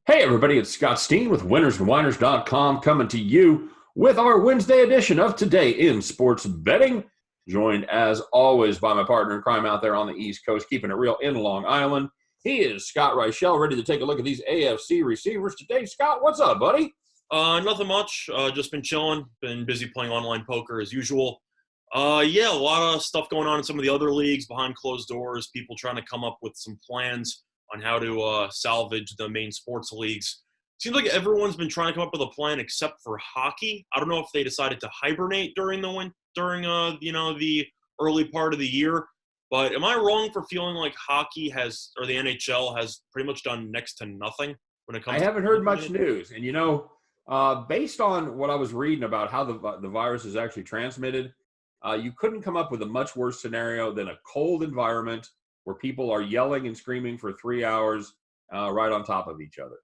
Hey, everybody, it's Scott Steen with winnersandwhiners.com coming to you with our Wednesday edition of Today in Sports Betting. Joined, as always, by my partner in crime out there on the East Coast, keeping it real in Long Island. He is Scott Reichel, ready to take a look at these AFC receivers today. Scott, what's up, buddy? Nothing much. Just been chilling. Been busy playing online poker as usual. Yeah, a lot of stuff going on in some of the other leagues behind closed doors. People trying to come up with some plans on how to salvage the main sports leagues. Seems like everyone's been trying to come up with a plan except for hockey. I don't know if they decided to hibernate during the early part of the year. But am I wrong for feeling like hockey has, or the NHL has pretty much done next to nothing when it I comes to haven't heard much news. And, based on what I was reading about how the virus is actually transmitted, you couldn't come up with a much worse scenario than a cold environment where people are yelling and screaming for 3 hours right on top of each other.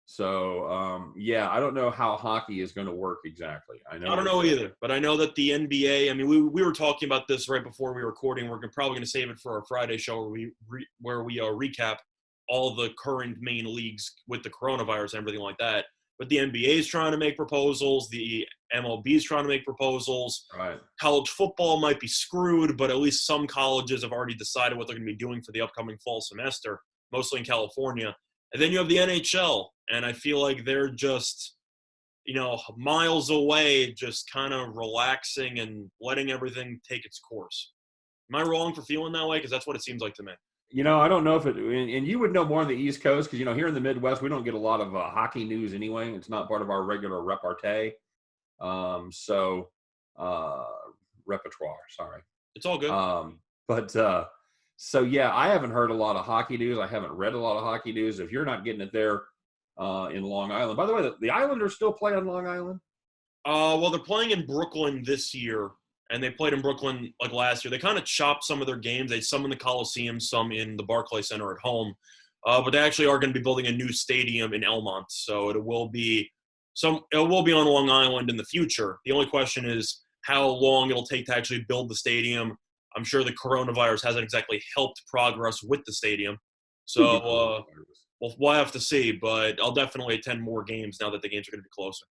So, yeah, I don't know how hockey is going to work exactly. I don't know either, but I know that the NBA. I mean, we were talking about this right before we were recording. Probably going to save it for our Friday show where we recap all the current main leagues with the coronavirus and everything like that. But the NBA is trying to make proposals. The MLB is trying to make proposals. Right. College football might be screwed, but at least some colleges have already decided what they're going to be doing for the upcoming fall semester, mostly in California. And then you have the NHL, and I feel like they're just, miles away, just kind of relaxing and letting everything take its course. Am I wrong for feeling that way? Because that's what it seems like to me. I don't know if and you would know more on the East Coast because, here in the Midwest, we don't get a lot of hockey news anyway. It's not part of our regular repartee. So, repertoire, sorry. It's all good. So yeah, I haven't heard a lot of hockey news. I haven't read a lot of hockey news. If you're not getting it there in Long Island, by the way, the Islanders still play on Long Island. Well, they're playing in Brooklyn this year, and they played in Brooklyn like last year. They kind of chopped some of their games. Some in the Coliseum, some in the Barclays Center at home. But they actually are going to be building a new stadium in Elmont, so it will be on Long Island in the future. The only question is how long it'll take to actually build the stadium. I'm sure the coronavirus hasn't exactly helped progress with the stadium. So we'll have to see, but I'll definitely attend more games now that the games are going to be closer.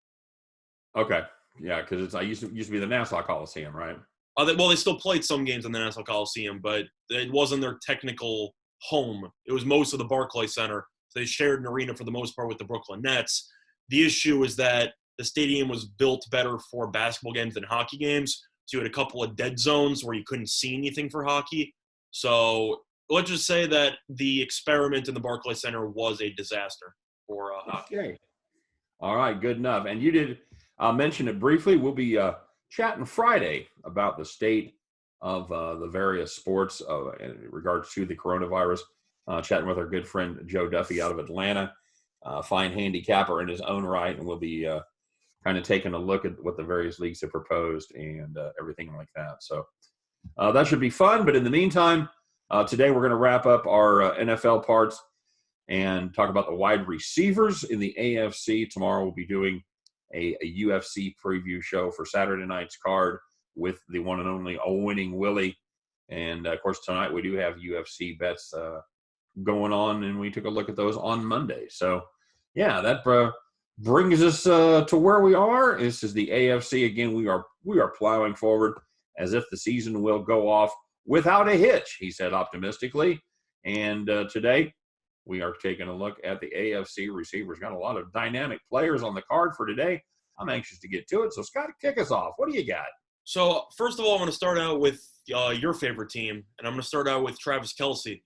Okay. Yeah, because I used to be the Nassau Coliseum, right? They still played some games in the Nassau Coliseum, but it wasn't their technical home. It was most of the Barclays Center. So they shared an arena for the most part with the Brooklyn Nets. The issue is that the stadium was built better for basketball games than hockey games. So you had a couple of dead zones where you couldn't see anything for hockey. So let's just say that the experiment in the Barclays Center was a disaster for hockey. Okay. All right, good enough. And you did mention it briefly. We'll be chatting Friday about the state of the various sports in regards to the coronavirus. Chatting with our good friend Joe Duffy out of Atlanta, fine handicapper in his own right, and we'll be kind of taking a look at what the various leagues have proposed and everything like that. So that should be fun. But in the meantime, today we're going to wrap up our NFL parts and talk about the wide receivers in the AFC. Tomorrow we'll be doing a UFC preview show for Saturday night's card with the one and only winning Willie. And, of course, tonight we do have UFC bets going on, and we took a look at those on Monday. So, yeah, that brings us to where we are. This is the AFC. Again, we are plowing forward as if the season will go off without a hitch, he said optimistically. And today we are taking a look at the AFC receivers. Got a lot of dynamic players on the card for today. I'm anxious to get to it. So, Scott, kick us off. What do you got? So, first of all, I'm going to start out with your favorite team, and I'm going to start out with Travis Kelce.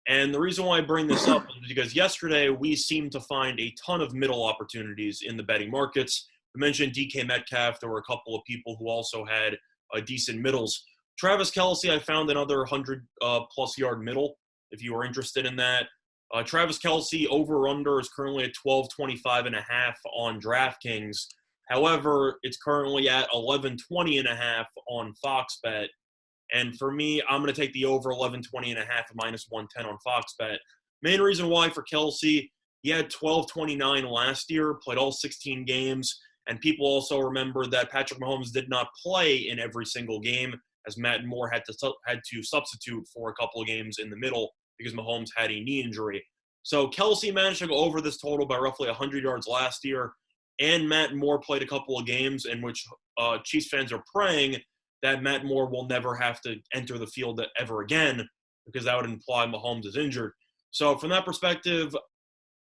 And the reason why I bring this up is because yesterday we seemed to find a ton of middle opportunities in the betting markets. We mentioned DK Metcalf. There were a couple of people who also had decent middles. Travis Kelce, I found another 100-plus yard middle, if you were interested in that. Travis Kelce over-under is currently at 12.25.5 on DraftKings. However, it's currently at 11.20.5 on Fox Bet. And for me, I'm going to take the over 11.20.5 at minus 110 on Fox Bet. Main reason why for Kelce, he had 12.29 last year, played all 16 games. And people also remember that Patrick Mahomes did not play in every single game, as Matt Moore had to substitute for a couple of games in the middle because Mahomes had a knee injury. So Kelsey managed to go over this total by roughly 100 yards last year, and Matt Moore played a couple of games in which Chiefs fans are praying that Matt Moore will never have to enter the field ever again, because that would imply Mahomes is injured. So from that perspective,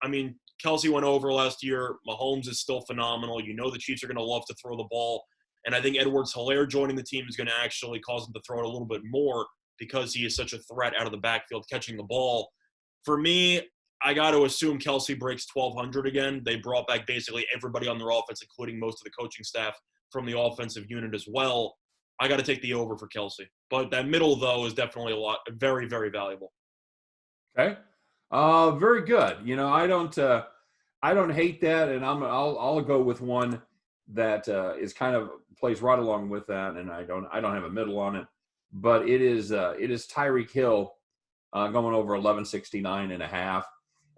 I mean, Kelsey went over last year. Mahomes is still phenomenal. You know the Chiefs are going to love to throw the ball. And I think Edwards-Helaire joining the team is going to actually cause them to throw it a little bit more because he is such a threat out of the backfield catching the ball. For me, I got to assume Kelsey breaks 1,200 again. They brought back basically everybody on their offense, including most of the coaching staff from the offensive unit as well. I got to take the over for Kelsey. But that middle, though, is definitely very, very valuable. Okay. Very good. You know, I don't hate that, and I'll go with one that is kind of plays right along with that, and I don't have a middle on it, but it is Tyreek Hill going over 1169.5,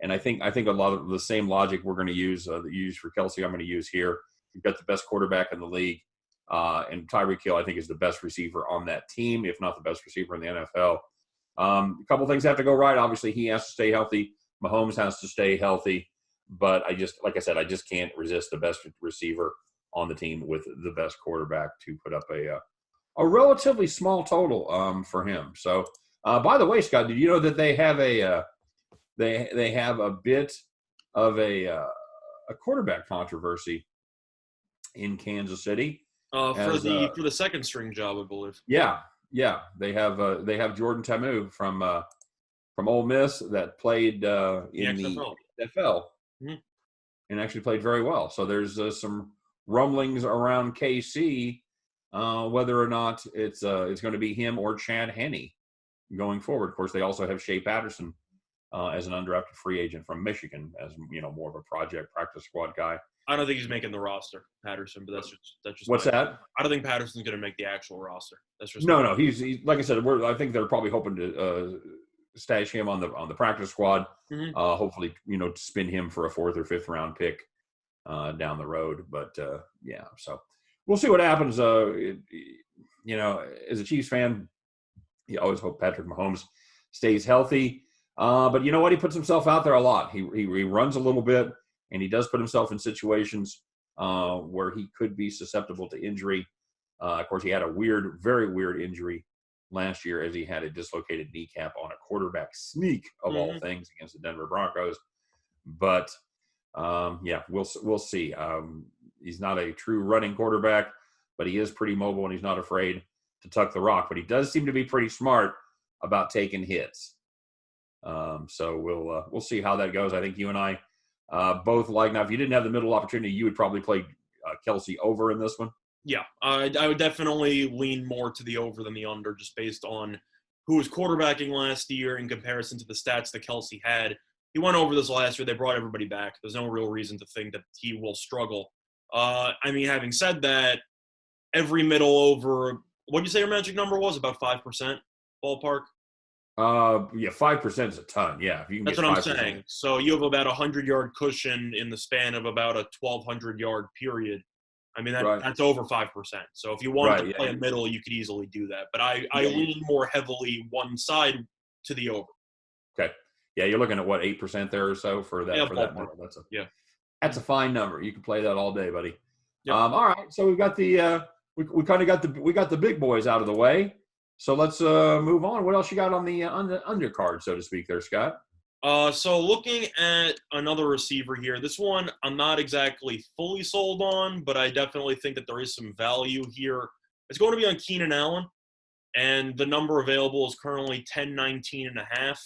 and I think a lot of the same logic we're going to use that you use for Kelsey, I'm going to use here. You've got the best quarterback in the league, and Tyreek Hill I think is the best receiver on that team, if not the best receiver in the NFL. A couple things have to go right. Obviously, he has to stay healthy. Mahomes has to stay healthy. But I just can't resist the best receiver on the team with the best quarterback to put up a relatively small total for him. So, by the way, Scott, did you know that they have they have a bit of a quarterback controversy in Kansas City for the second string job, I believe. Yeah, they have Jordan Ta'amu from Ole Miss that played in the NFL and actually played very well. So there's some rumblings around KC whether or not it's going to be him or Chad Henne going forward. Of course, they also have Shea Patterson as an undrafted free agent from Michigan, as more of a project practice squad guy. I don't think he's making the roster, Patterson, but that's just what's that? I don't think Patterson's going to make the actual roster. That's just no. He's like I said. I think they're probably hoping to stash him on the practice squad. Mm-hmm. Hopefully, to spin him for a 4th or 5th round pick down the road. But yeah, so we'll see what happens. As a Chiefs fan, you always hope Patrick Mahomes stays healthy. But you know what? He puts himself out there a lot. He runs a little bit. And he does put himself in situations where he could be susceptible to injury. Of course, he had a very weird injury last year as he had a dislocated kneecap on a quarterback sneak of all things against the Denver Broncos. But we'll see. He's not a true running quarterback, but he is pretty mobile and he's not afraid to tuck the rock. But he does seem to be pretty smart about taking hits. So we'll see how that goes. I think you and I both like. Now, if you didn't have the middle opportunity, you would probably play Kelsey over in this one. Yeah, I would definitely lean more to the over than the under, just based on who was quarterbacking last year in comparison to the stats that Kelsey had. He went over this last year. They brought everybody back. There's no real reason to think that he will struggle. Having said that, every middle over, what did you say your magic number was? About 5% ballpark? 5% is a ton. Yeah, if you can that's get what 5%. I'm saying. So you have about 100-yard cushion in the span of about a 1,200-yard period. That's over 5%. So if you wanted to play a middle, you could easily do that. But I lean more heavily one side to the over. Okay. Yeah, you're looking at 8% there or so for that middle. That's a fine number. You can play that all day, buddy. Yep. All right. So we've got we kind of got the big boys out of the way. So let's move on. What else you got on the undercard, so to speak, there, Scott? So looking at another receiver here, this one I'm not exactly fully sold on, but I definitely think that there is some value here. It's going to be on Keenan Allen, and the number available is currently 1019.5.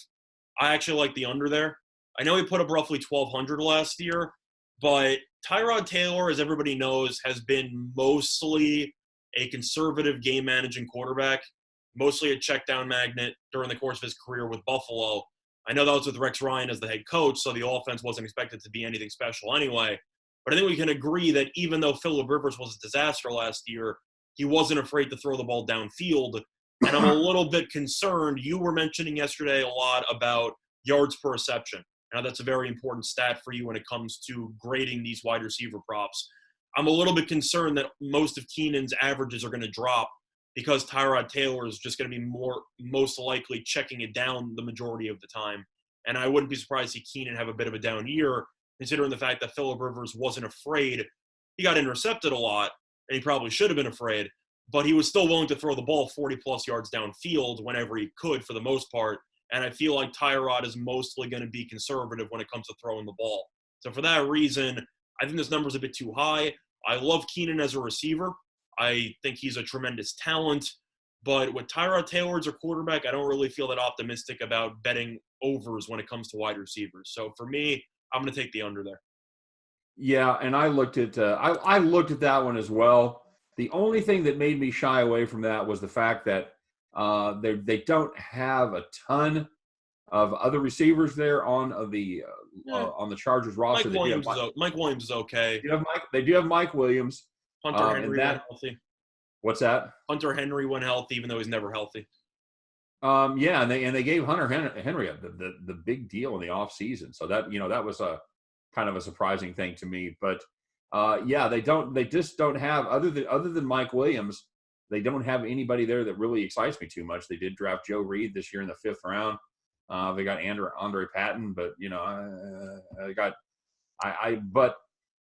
I actually like the under there. I know he put up roughly 1,200 last year, but Tyrod Taylor, as everybody knows, has been mostly a conservative game-managing quarterback, mostly a check-down magnet during the course of his career with Buffalo. I know that was with Rex Ryan as the head coach, so the offense wasn't expected to be anything special anyway. But I think we can agree that even though Phillip Rivers was a disaster last year, he wasn't afraid to throw the ball downfield. And I'm a little bit concerned. You were mentioning yesterday a lot about yards per reception. Now, that's a very important stat for you when it comes to grading these wide receiver props. I'm a little bit concerned that most of Keenan's averages are going to drop because Tyrod Taylor is just going to be most likely checking it down the majority of the time. And I wouldn't be surprised to see Keenan have a bit of a down year, considering the fact that Phillip Rivers wasn't afraid. He got intercepted a lot, and he probably should have been afraid, but he was still willing to throw the ball 40-plus yards downfield whenever he could for the most part. And I feel like Tyrod is mostly going to be conservative when it comes to throwing the ball. So for that reason, I think this number is a bit too high. I love Keenan as a receiver. I think he's a tremendous talent. But with Tyrod Taylor as a quarterback, I don't really feel that optimistic about betting overs when it comes to wide receivers. So for me, I'm going to take the under there. Yeah, and I looked at I looked at that one as well. The only thing that made me shy away from that was the fact that they don't have a ton of other receivers there on the Chargers roster. Mike Williams is okay. They do have Mike Williams. Hunter Henry went healthy. What's that? Hunter Henry went healthy, even though he's never healthy. Yeah, and they gave Hunter Henry the big deal in the offseason. So that was a kind of a surprising thing to me. But yeah, they just don't have other than Mike Williams, they don't have anybody there that really excites me too much. They did draft Joe Reed this year in the 5th round. They got Andre Patton, but but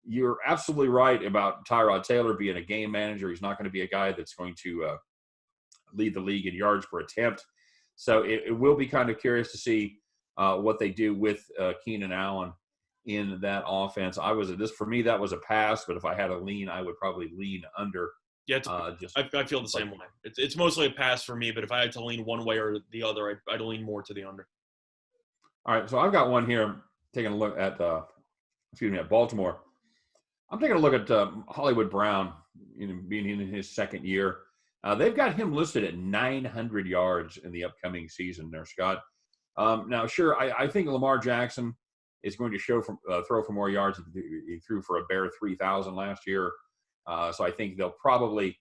you're absolutely right about Tyrod Taylor being a game manager. He's not going to be a guy that's going to lead the league in yards per attempt. So it will be kind of curious to see what they do with Keenan Allen in that offense. For me, that was a pass, but if I had a lean, I would probably lean under. Yeah, I feel the same way. It's mostly a pass for me, but if I had to lean one way or the other, I'd lean more to the under. All right, so I've got one here. Taking a look at at Baltimore. I'm taking a look at Hollywood Brown, being in his second year. They've got him listed at 900 yards in the upcoming season there, Scott. Now, sure, I think Lamar Jackson is going to throw for more yards. He threw for a bare 3,000 last year. So I think they'll probably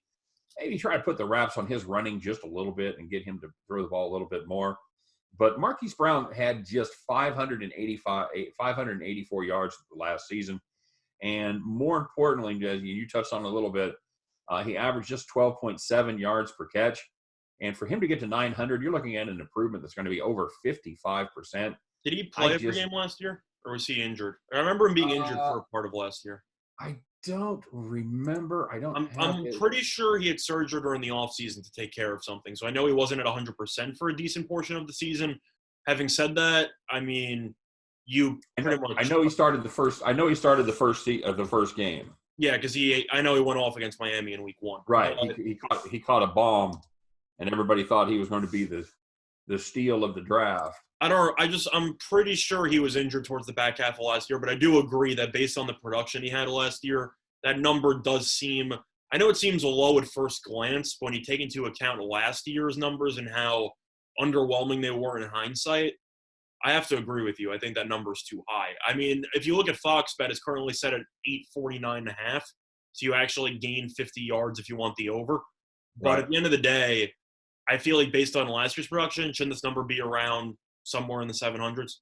maybe try to put the wraps on his running just a little bit and get him to throw the ball a little bit more. But Marquise Brown had just 584 yards last season. And more importantly, you touched on it a little bit, he averaged just 12.7 yards per catch. And for him to get to 900, you're looking at an improvement that's going to be over 55%. Did he play every game last year, or was he injured? I remember him being injured for a part of last year. I don't remember. I'm pretty sure he had surgery during the offseason to take care of something. So I know he wasn't at 100% for a decent portion of the season. Having said that, I mean, I know he started the first game. Yeah, because I know he went off against Miami in week 1. Right. He caught a bomb, and everybody thought he was going to be the steal of the draft. I'm pretty sure he was injured towards the back half of last year, but I do agree that based on the production he had last year, that number does seem – I know it seems low at first glance, but when you take into account last year's numbers and how underwhelming they were in hindsight, I have to agree with you. I think that number is too high. I mean, if you look at Fox Bet, it's currently set at 849.5, so you actually gain 50 yards if you want the over. But right. At the end of the day, I feel like based on last year's production, shouldn't this number be around somewhere in the 700s?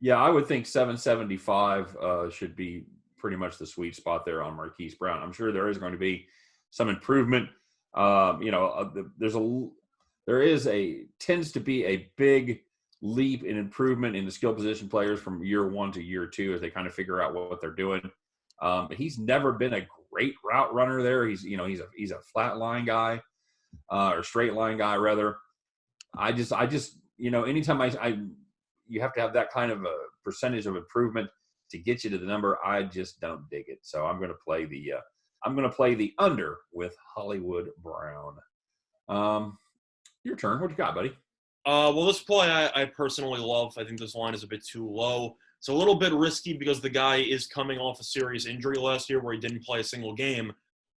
Yeah, I would think 775 should be pretty much the sweet spot there on Marquise Brown. I'm sure there is going to be some improvement. Tends to be a big leap in improvement in the skill position players from year 1 to year 2 as they kind of figure out what they're doing. He's never been a great route runner there. He's a flat line guy or straight line guy rather. I just anytime you have to have that kind of a percentage of improvement to get you to the number. I just don't dig it. So I'm going to play the under with Hollywood Brown. Your turn. What you got, buddy? Well, this play I personally love. I think this line is a bit too low. It's a little bit risky because the guy is coming off a serious injury last year where he didn't play a single game.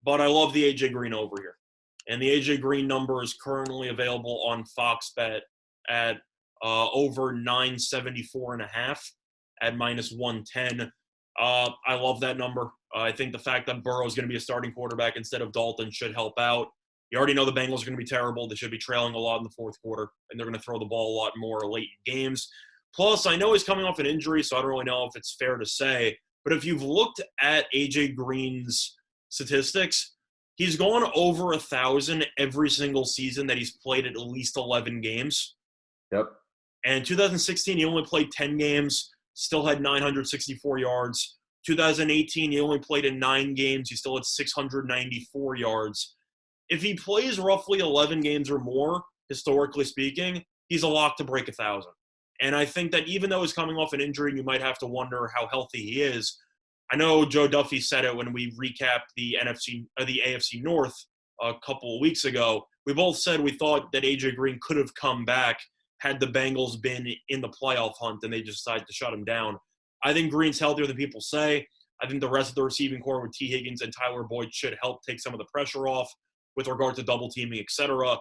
But I love the A.J. Green over here. And the A.J. Green number is currently available on Fox Bet at over 974.5 at minus 110. I love that number. I think the fact that Burrow is going to be a starting quarterback instead of Dalton should help out. You already know the Bengals are going to be terrible. They should be trailing a lot in the fourth quarter, and they're going to throw the ball a lot more late in games. Plus, I know he's coming off an injury, so I don't really know if it's fair to say. But if you've looked at A.J. Green's statistics, he's gone over 1,000 every single season that he's played at least 11 games. Yep. And 2016, he only played 10 games, still had 964 yards. 2018, he only played in 9 games. He still had 694 yards. If he plays roughly 11 games or more, historically speaking, he's a lock to break 1,000. And I think that even though he's coming off an injury, you might have to wonder how healthy he is. I know Joe Duffy said it when we recapped the AFC North a couple of weeks ago. We both said we thought that AJ Green could have come back had the Bengals been in the playoff hunt and they just decided to shut him down. I think Green's healthier than people say. I think the rest of the receiving core with T. Higgins and Tyler Boyd should help take some of the pressure off with regard to double teaming, etc.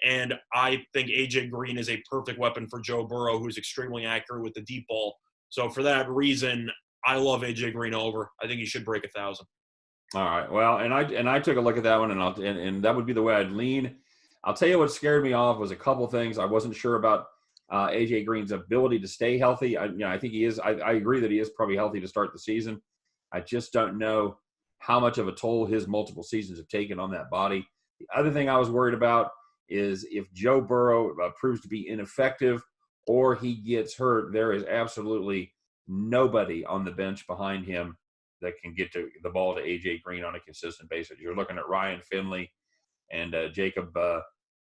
And I think AJ Green is a perfect weapon for Joe Burrow, who's extremely accurate with the deep ball. So for that reason, I love AJ Green over. I think he should break 1,000. All right. Well, and I took a look at that one, and that would be the way I'd lean. I'll tell you what scared me off was a couple things. I wasn't sure about AJ Green's ability to stay healthy. I think he is. I agree that he is probably healthy to start the season. I just don't know how much of a toll his multiple seasons have taken on that body. The other thing I was worried about is if Joe Burrow proves to be ineffective or he gets hurt, there is absolutely nobody on the bench behind him that can get to the ball to AJ Green on a consistent basis. You're looking at Ryan Finley and Jacob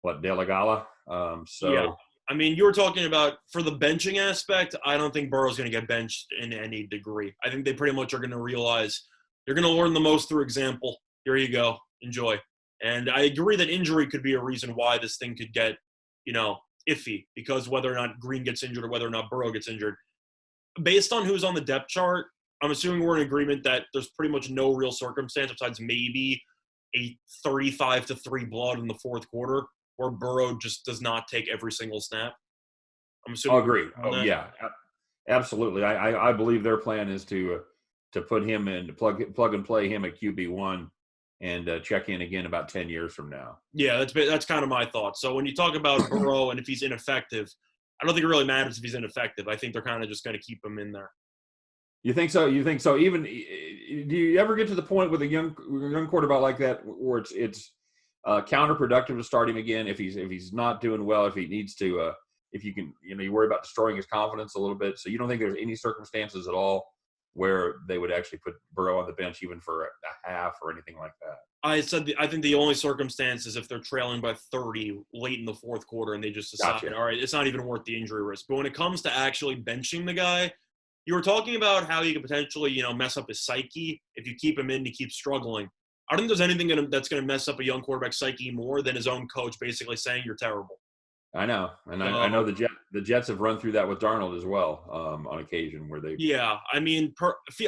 Delagala. Yeah. I mean, you were talking about for the benching aspect, I don't think Burrow's going to get benched in any degree. I think they pretty much are going to realize you're going to learn the most through example. Here you go. Enjoy. And I agree that injury could be a reason why this thing could get, iffy, because whether or not Green gets injured or whether or not Burrow gets injured, based on who's on the depth chart, I'm assuming we're in agreement that there's pretty much no real circumstance besides maybe a 35-3 blowout in the fourth quarter where Burrow just does not take every single snap. I'm assuming. I'll agree. Oh, yeah, absolutely. I believe their plan is to put him in, to plug and play him at QB1 and check in again about 10 years from now. Yeah, that's kind of my thought. So when you talk about Burrow and if he's ineffective, I don't think it really matters if he's ineffective. I think they're kind of just going to keep him in there. You think so? Even do you ever get to the point with a young quarterback like that where it's counterproductive to start him again if he's not doing well, if he needs to, if you can, you worry about destroying his confidence a little bit. So you don't think there's any circumstances at all where they would actually put Burrow on the bench even for a half or anything like that? I think the only circumstance is if they're trailing by 30 late in the fourth quarter and they just decide, All right, it's not even worth the injury risk. But when it comes to actually benching the guy, you were talking about how you could potentially, mess up his psyche if you keep him in to keep struggling. I don't think there's anything that's going to mess up a young quarterback's psyche more than his own coach basically saying you're terrible. I know, and I know the Jets have run through that with Darnold as well on occasion where they. Yeah, I mean,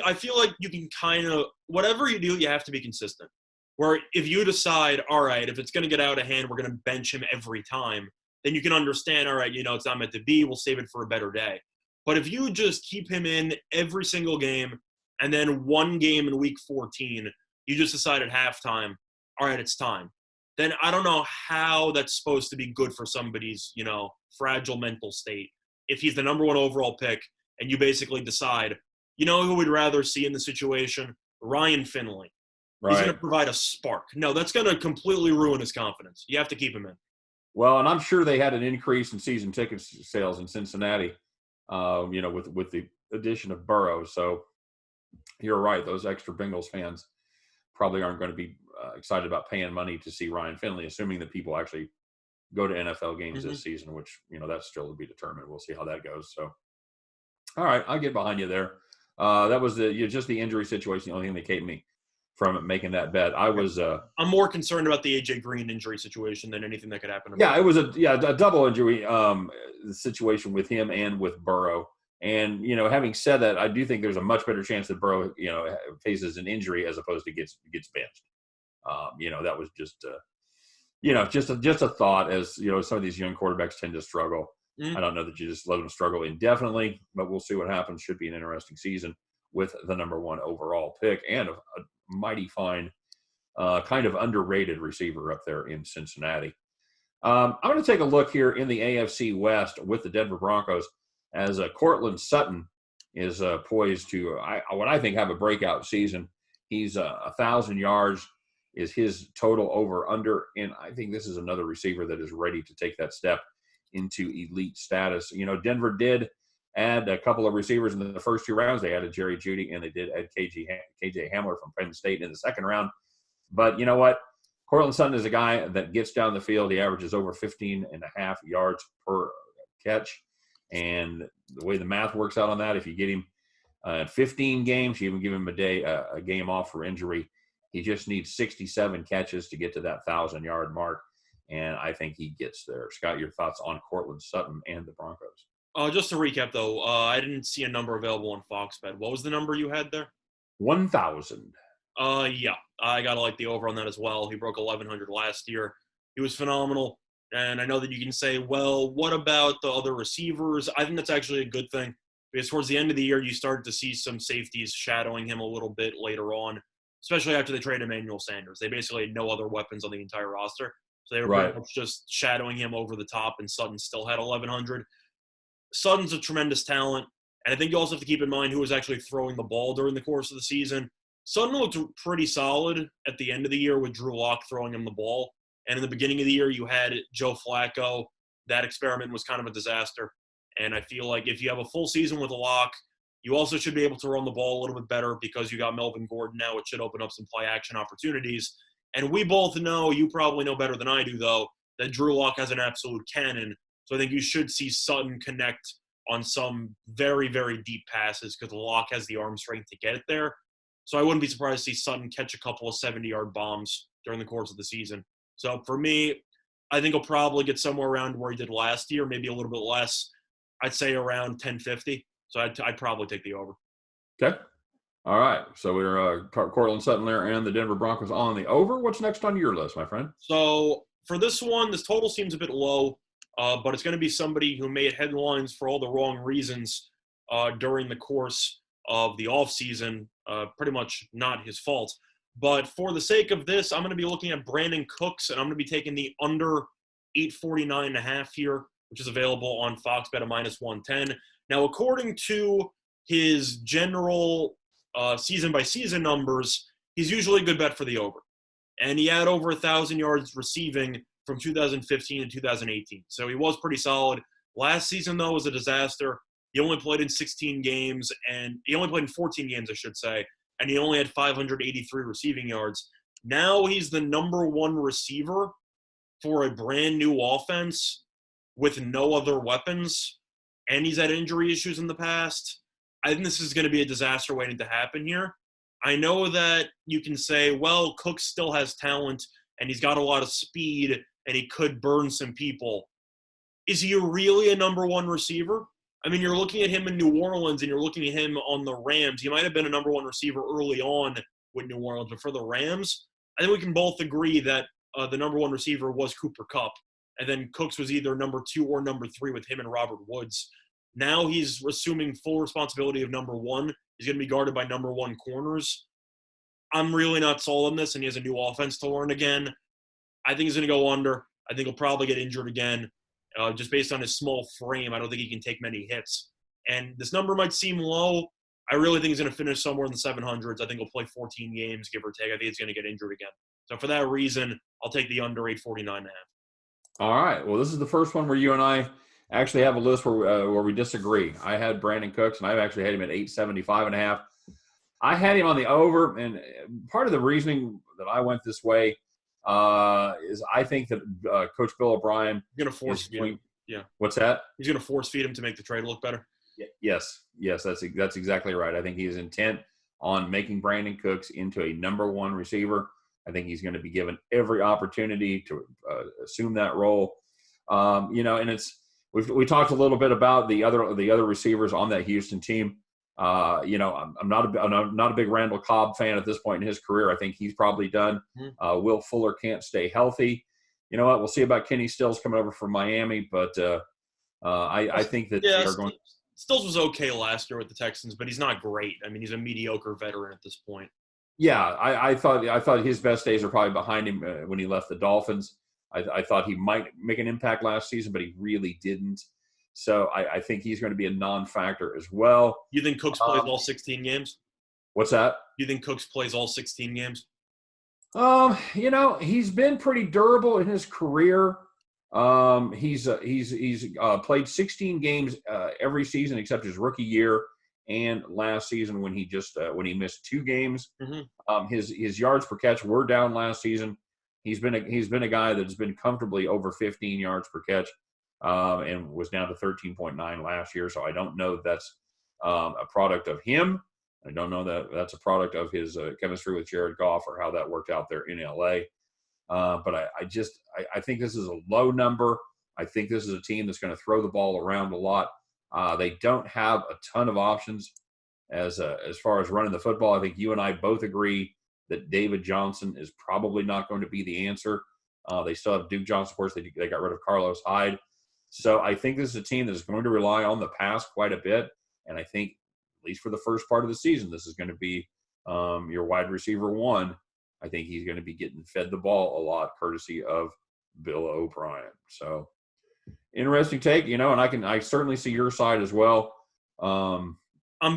I feel like you can kind of whatever you do, you have to be consistent. Where if you decide, all right, if it's going to get out of hand, we're going to bench him every time, then you can understand, all right, it's not meant to be. We'll save it for a better day. But if you just keep him in every single game, and then one game in week 14, you just decide at halftime, all right, it's time. Then I don't know how that's supposed to be good for somebody's, fragile mental state. If he's the number 1 overall pick and you basically decide, who we'd rather see in the situation? Ryan Finley. Right. He's going to provide a spark. No, that's going to completely ruin his confidence. You have to keep him in. Well, and I'm sure they had an increase in season ticket sales in Cincinnati, with the addition of Burrow. So you're right. Those extra Bengals fans probably aren't going to be excited about paying money to see Ryan Finley, assuming that people actually go to NFL games this season, which, that's still to be determined. We'll see how that goes. So, all right, I'll get behind you there. That was just the injury situation, the only thing that kept me from making that bet. I'm more concerned about the AJ Green injury situation than anything that could happen. Yeah, it was a double injury situation with him and with Burrow. And, having said that, I do think there's a much better chance that Burrow, faces an injury as opposed to gets benched. That was just a thought as, some of these young quarterbacks tend to struggle. I don't know that you just let them struggle indefinitely, but we'll see what happens. Should be an interesting season with the number 1 overall pick and a mighty fine, kind of underrated receiver up there in Cincinnati. I'm going to take a look here in the AFC West with the Denver Broncos as Cortland Sutton is poised to, what I think, have a breakout season. He's 1,000 yards is his total over under, and I think this is another receiver that is ready to take that step into elite status. Denver did add a couple of receivers in the first 2 rounds. They added Jerry Jeudy, and they did add KJ Hamler from Penn State in the second round. But you know what? Cortland Sutton is a guy that gets down the field. He averages over 15.5 yards per catch. And the way the math works out on that, if you get him 15 games, you even give him a game off for injury. He just needs 67 catches to get to that 1,000-yard mark. And I think he gets there. Scott, your thoughts on Cortland Sutton and the Broncos? Just to recap, though, I didn't see a number available on Fox Bet. What was the number you had there? 1,000. Yeah, I got to like the over on that as well. He broke 1,100 last year. He was phenomenal. And I know that you can say, well, what about the other receivers? I think that's actually a good thing because towards the end of the year, you started to see some safeties shadowing him a little bit later on, especially after they traded Emmanuel Sanders. They basically had no other weapons on the entire roster. So they were pretty much just shadowing him over the top, and Sutton still had 1,100. Sutton's a tremendous talent. And I think you also have to keep in mind who was actually throwing the ball during the course of the season. Sutton looked pretty solid at the end of the year with Drew Lock throwing him the ball. And in the beginning of the year, you had Joe Flacco. That experiment was kind of a disaster. And I feel like if you have a full season with a Lock, you also should be able to run the ball a little bit better because you got Melvin Gordon now. It should open up some play action opportunities. And we both know, you probably know better than I do, though, that Drew Lock has an absolute cannon. So I think you should see Sutton connect on some very, very deep passes because Lock has the arm strength to get it there. So I wouldn't be surprised to see Sutton catch a couple of 70-yard bombs during the course of the season. So for me, I think he'll probably get somewhere around where he did last year, maybe a little bit less. I'd say around 1050. So I'd probably take the over. Okay. All right. So we're Cortland Sutton there and the Denver Broncos on the over. What's next on your list, my friend? So for this one, this total seems a bit low, but it's going to be somebody who made headlines for all the wrong reasons during the course of the offseason. Pretty much not his fault. But for the sake of this, I'm going to be looking at Brandon Cooks, and I'm going to be taking the under 849.5 here, which is available on Fox Bet at -110. Now, according to his general season-by-season numbers, he's usually a good bet for the over. And he had over 1,000 yards receiving from 2015 to 2018. So he was pretty solid. Last season, though, was a disaster. He only played in 16 games, and he only played in 14 games, I should say, and he only had 583 receiving yards. Now he's the number one receiver for a brand new offense with no other weapons, and he's had injury issues in the past. I think this is going to be a disaster waiting to happen here. I know that you can say, well, Cook still has talent, and he's got a lot of speed, and he could burn some people. Is he really a number one receiver? I mean, you're looking at him in New Orleans, and you're looking at him on the Rams. He might have been a number one receiver early on with New Orleans, but for the Rams, I think we can both agree that the number one receiver was Cooper Kupp, and then Cooks was either number 2 or number 3 with him and Robert Woods. Now he's assuming full responsibility of number 1. He's going to be guarded by number 1 corners. I'm really not sold on this, and he has a new offense to learn again. I think he's going to go under. I think he'll probably get injured again. Just based on his small frame, I don't think he can take many hits. And this number might seem low. I really think he's going to finish somewhere in the 700s. I think he'll play 14 games, give or take. I think he's going to get injured again. So for that reason, I'll take the under 849.5. All right. Well, this is the first one where you and I actually have a list where we disagree. I had Brandon Cooks, and I've actually had him at 875.5. I had him on the over, and part of the reasoning that I went this way is I think that Coach Bill O'Brien – You're going to force feed him. Yeah. What's that? He's going to force feed him to make the trade look better. Yes, that's exactly right. I think he is intent on making Brandon Cooks into a number one receiver. I think he's going to be given every opportunity to assume that role. And we talked a little bit about the other receivers on that Houston team. I'm not a big Randall Cobb fan at this point in his career. I think he's probably done. Will Fuller can't stay healthy. You know what? We'll see about Kenny Stills coming over from Miami, but I think that they are going. Stills was okay last year with the Texans, but he's not great. I mean, he's a mediocre veteran at this point. Yeah, I thought his best days are probably behind him when he left the Dolphins. I thought he might make an impact last season, but he really didn't. So I think he's going to be a non-factor as well. You think Cooks plays all 16 games? What's that? You think Cooks plays all 16 games? He's been pretty durable in his career. He's played 16 games every season except his rookie year and last season when he missed 2 games. Mm-hmm. His yards per catch were down last season. He's been a guy that's been comfortably over 15 yards per catch, and was down to 13.9 last year. So I don't know if that's a product of him. I don't know that that's a product of his chemistry with Jared Goff or how that worked out there in LA. But I think this is a low number. I think this is a team that's going to throw the ball around a lot. They don't have a ton of options as far as running the football. I think you and I both agree that David Johnson is probably not going to be the answer. They still have Duke Johnson. Of course, they got rid of Carlos Hyde. So I think this is a team that is going to rely on the pass quite a bit. And I think, at least for the first part of the season, this is going to be your wide receiver one. I think he's going to be getting fed the ball a lot, courtesy of Bill O'Brien. So interesting take, and I certainly see your side as well. I'm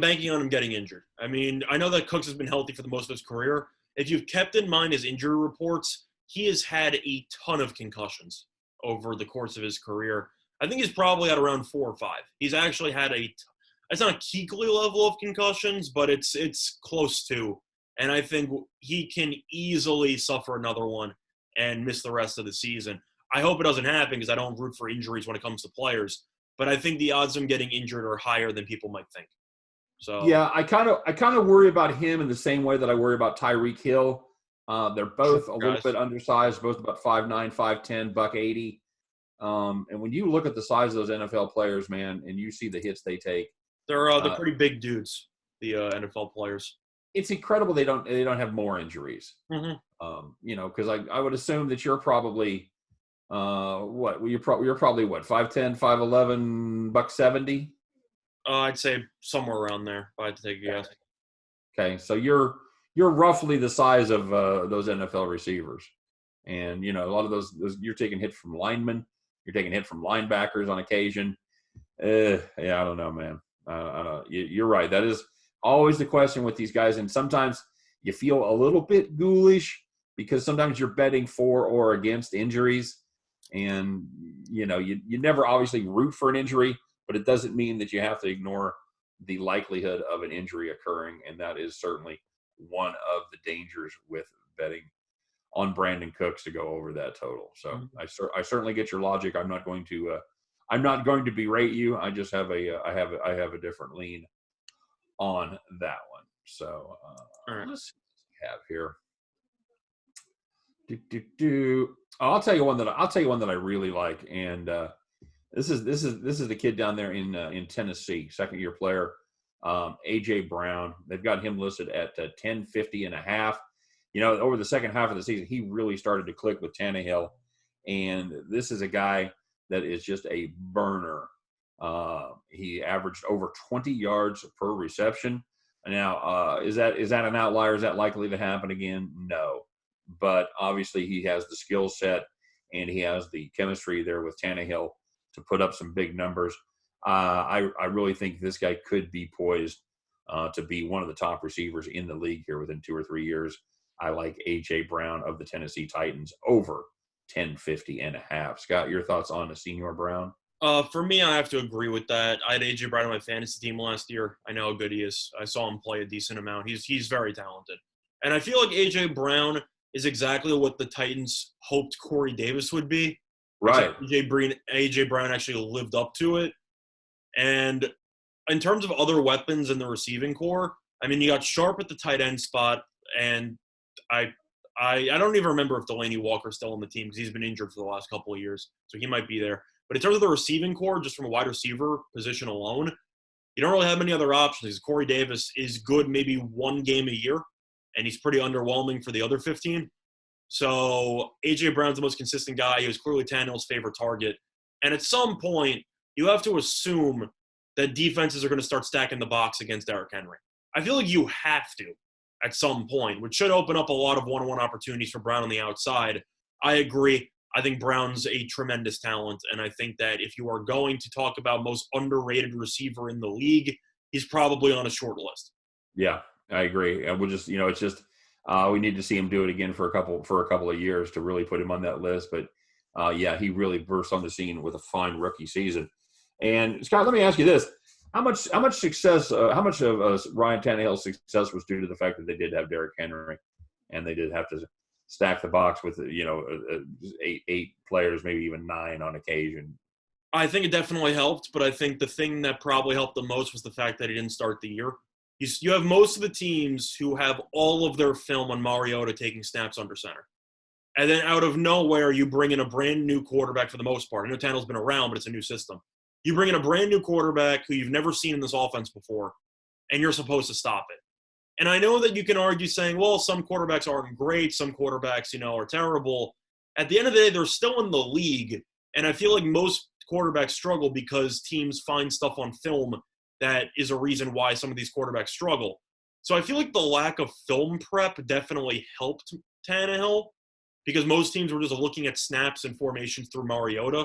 banking on him getting injured. I mean, I know that Cooks has been healthy for the most of his career. If you've kept in mind his injury reports, he has had a ton of concussions over the course of his career. I think he's probably at around 4 or 5. He's actually had it's not a Kuechly level of concussions, but it's close to. And I think he can easily suffer another one and miss the rest of the season. I hope it doesn't happen because I don't root for injuries when it comes to players. But I think the odds of him getting injured are higher than people might think. So yeah, I kind of worry about him in the same way that I worry about Tyreek Hill. They're both a little bit undersized, both about 5'9", 5'10", $180. And when you look at the size of those NFL players, man, and you see the hits they take, they're pretty big dudes. The NFL players. It's incredible they don't have more injuries. Mm-hmm. Because I would assume that you're probably you're probably what, 5'10", 5'11", $170. I'd say somewhere around there. If I had to take a guess. Okay, so you're roughly the size of those NFL receivers, and a lot of those you're taking hits from linemen, you're taking hit from linebackers on occasion. Yeah, I don't know, man. I don't. You're right. That is always the question with these guys, and sometimes you feel a little bit ghoulish because sometimes you're betting for or against injuries, and you never obviously root for an injury, but it doesn't mean that you have to ignore the likelihood of an injury occurring, and that is certainly one of the dangers with betting on Brandon Cooks to go over that total. So I certainly get your logic. I'm not going to berate you. I just have I have a different lean on that one. So all right. Let's see what we have here. I'll tell you one that I really like, and this is the kid down there in Tennessee, second year player, AJ Brown. They've got him listed at 1050.5. Over the second half of the season, he really started to click with Tannehill, and this is a guy that is just a burner. He averaged over 20 yards per reception. Now, is that an outlier? Is that likely to happen again? No, but obviously he has the skill set and he has the chemistry there with Tannehill to put up some big numbers. I really think this guy could be poised to be one of the top receivers in the league here within 2 or 3 years. I like A.J. Brown of the Tennessee Titans over 1050.5. Scott, your thoughts on the Senior Brown? For me, I have to agree with that. I had A.J. Brown on my fantasy team last year. I know how good he is. I saw him play a decent amount. He's very talented. And I feel like A.J. Brown is exactly what the Titans hoped Corey Davis would be. Right. A.J. Brown actually lived up to it. And in terms of other weapons in the receiving core, I mean, you got Sharp at the tight end spot, and I don't even remember if Delaney Walker's still on the team because he's been injured for the last couple of years, so he might be there. But in terms of the receiving core, just from a wide receiver position alone, you don't really have many other options. Corey Davis is good maybe one game a year, and he's pretty underwhelming for the other 15. So A.J. Brown's the most consistent guy. He was clearly Tannehill's favorite target. And at some point, you have to assume that defenses are going to start stacking the box against Derrick Henry. I feel like you have to at some point, which should open up a lot of one-on-one opportunities for Brown on the outside. I agree. I think Brown's a tremendous talent, and I think that if you are going to talk about most underrated receiver in the league, he's probably on a short list. Yeah, I agree. And we'll just, it's just we need to see him do it again for a couple of years to really put him on that list. But yeah, he really burst on the scene with a fine rookie season. And Scott, let me ask you this: how much success, how much of Ryan Tannehill's success was due to the fact that they did have Derrick Henry, and they did have to stack the box with eight players, maybe even 9 on occasion. I think it definitely helped, but I think the thing that probably helped the most was the fact that he didn't start the year. You have most of the teams who have all of their film on Mariota taking snaps under center. And then out of nowhere, you bring in a brand new quarterback for the most part. I know Tannehill's been around, but it's a new system. You bring in a brand new quarterback who you've never seen in this offense before, and you're supposed to stop it. And I know that you can argue saying, well, some quarterbacks aren't great, some quarterbacks, are terrible. At the end of the day, they're still in the league, and I feel like most quarterbacks struggle because teams find stuff on film that is a reason why some of these quarterbacks struggle. So I feel like the lack of film prep definitely helped Tannehill because most teams were just looking at snaps and formations through Mariota,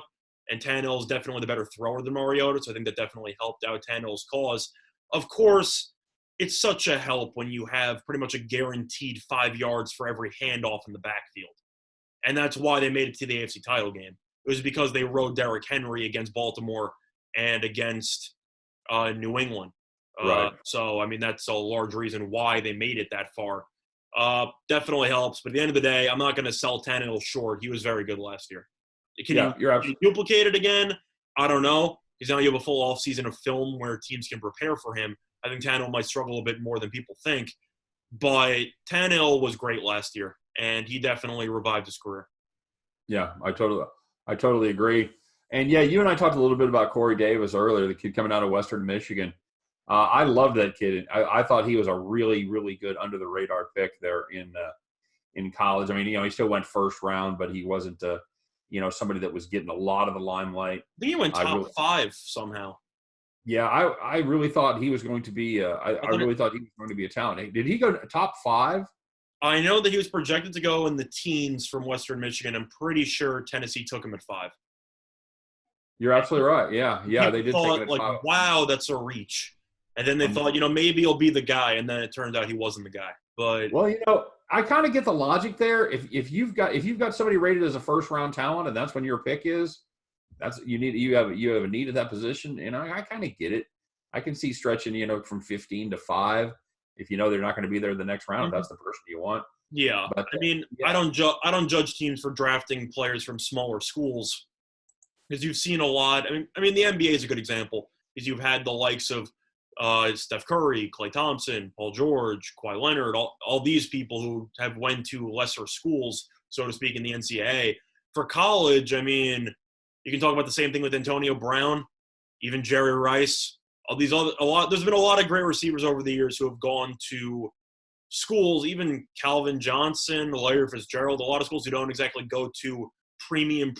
and Tannehill is definitely the better thrower than Mariota, so I think that definitely helped out Tannehill's cause. Of course, it's such a help when you have pretty much a guaranteed 5 yards for every handoff in the backfield. And that's why they made it to the AFC title game. It was because they rode Derrick Henry against Baltimore and against New England. Right. So, I mean, that's a large reason why they made it that far. Definitely helps. But at the end of the day, I'm not going to sell Tannehill short. He was very good last year. Can he duplicate it again? I don't know. Because now you have a full offseason of film where teams can prepare for him. I think Tannehill might struggle a bit more than people think. But Tannehill was great last year, and he definitely revived his career. Yeah, I totally agree. And yeah, you and I talked a little bit about Corey Davis earlier, the kid coming out of Western Michigan. I love that kid. I thought he was a really, really good under the radar pick there in college. I mean, he still went first round, but he wasn't somebody that was getting a lot of the limelight. I think he went top 5 somehow. Yeah, I really thought he was going to be. I really thought he was going to be a talent. Did he go top 5? I know that he was projected to go in the teens from Western Michigan. I'm pretty sure Tennessee took him at 5. You're absolutely right. Yeah, they did. Thought, take it at 5. Wow, that's a reach. And then they thought, maybe he'll be the guy, and then it turned out he wasn't the guy. But well, I kind of get the logic there. If you've got somebody rated as a first round talent, and that's when your pick is, you have a need at that position. And I kind of get it. I can see stretching, from 15 to 5. If they're not going to be there the next round, that's the person you want. Yeah, but, yeah. I don't judge teams for drafting players from smaller schools because you've seen a lot. I mean, the NBA is a good example because you've had the likes of Steph Curry, Klay Thompson, Paul George, Kawhi Leonard, all these people who have went to lesser schools, so to speak, in the NCAA. For college, I mean, you can talk about the same thing with Antonio Brown, even Jerry Rice. There's been a lot of great receivers over the years who have gone to schools, even Calvin Johnson, Larry Fitzgerald, a lot of schools who don't exactly go to premium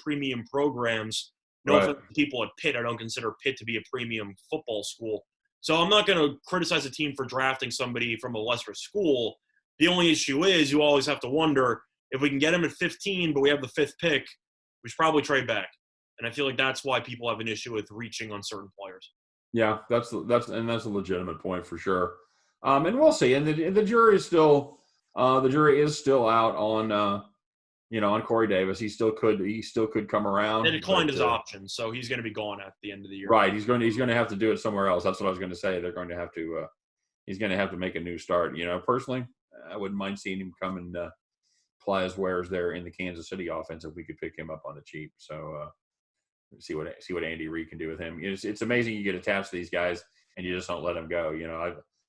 programs. No offense to people at Pitt. I don't consider Pitt to be a premium football school. So I'm not going to criticize a team for drafting somebody from a lesser school. The only issue is you always have to wonder if we can get him at 15, but we have the 5th pick, we should probably trade back. And I feel like that's why people have an issue with reaching on certain players. Yeah, that's a legitimate point for sure. And we'll see. And the jury is still out on on Corey Davis. He still could come around. They declined his option, so he's going to be gone at the end of the year. Right. He's going to have to do it somewhere else. That's what I was going to say. They're going to have to. He's going to have to make a new start. Personally, I wouldn't mind seeing him come and ply his wares there in the Kansas City offense if we could pick him up on the cheap. So see what Andy Reid can do with him. It's amazing you get attached to these guys and you just don't let them go.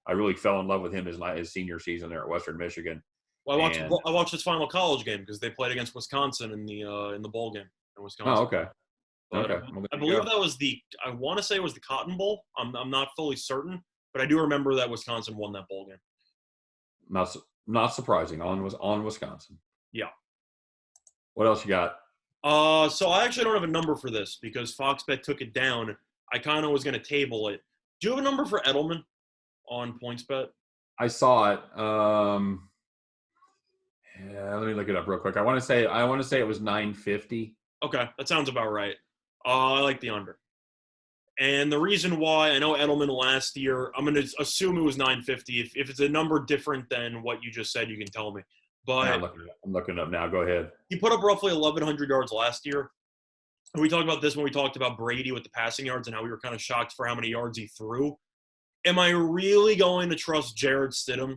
I really fell in love with him his senior season there at Western Michigan. Well, I watched his final college game because they played against Wisconsin in the bowl game in Wisconsin. Oh, okay. Okay. I believe that was I want to say it was the Cotton Bowl. I'm not fully certain, but I do remember that Wisconsin won that bowl game. Not surprising. On Wisconsin. Yeah. What else you got? So I actually don't have a number for this because Fox Bet took it down. I kind of was going to table it. Do you have a number for Edelman on PointsBet? I saw it. Yeah, let me look it up real quick. I want to say it was 950. Okay, that sounds about right. I like the under. And the reason why, I know Edelman last year, I'm going to assume it was 950. If it's a number different than what you just said, you can tell me. Yeah, but I'm looking up now. Go ahead. he put up roughly 1,100 yards last year. And we talked about this when we talked about Brady with the passing yards and how we were kind of shocked for how many yards he threw. Am I really going to trust Jared Stidham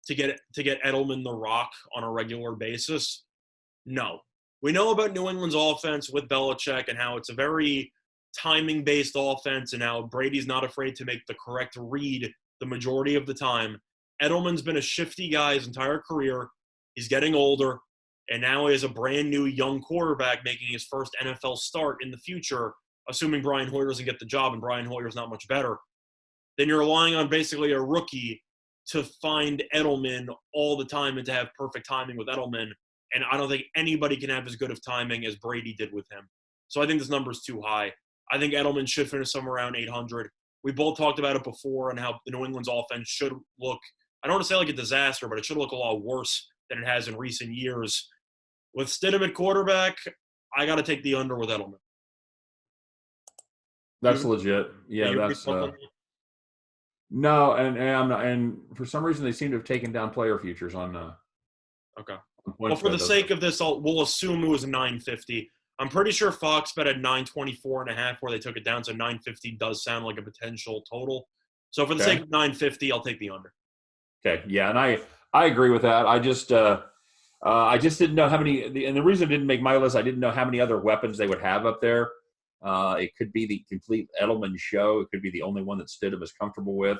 to get Edelman the rock on a regular basis? No. We know about New England's offense with Belichick and how it's a very timing-based offense and how Brady's not afraid to make the correct read the majority of the time. Edelman's been a shifty guy his entire career. He's getting older, and now he has a brand new young quarterback making his first NFL start in the future, assuming Brian Hoyer doesn't get the job, and Brian Hoyer's not much better. Then you're relying on basically a rookie to find Edelman all the time and to have perfect timing with Edelman. And I don't think anybody can have as good of timing as Brady did with him. So I think this number is too high. I think Edelman should finish somewhere around 800. We both talked about it before and how the New England's offense should look, I don't want to say like a disaster, but it should look a lot worse than it has in recent years. With Stidham at quarterback, I got to take the under with Edelman. That's legit. Yeah, that's no, and I'm not, and for some reason they seem to have taken down player futures on. Okay. Well, for the sake of this, we'll assume it was a 950. I'm pretty sure Fox bet at 924.5 where they took it down, so 950 does sound like a potential total. So for the sake of 950, I'll take the under. Okay, yeah, and I agree with that. I just didn't know how many, and the reason it didn't make my list, I didn't know how many other weapons they would have up there. It could be the complete Edelman show. It could be the only one that Stidham is comfortable with.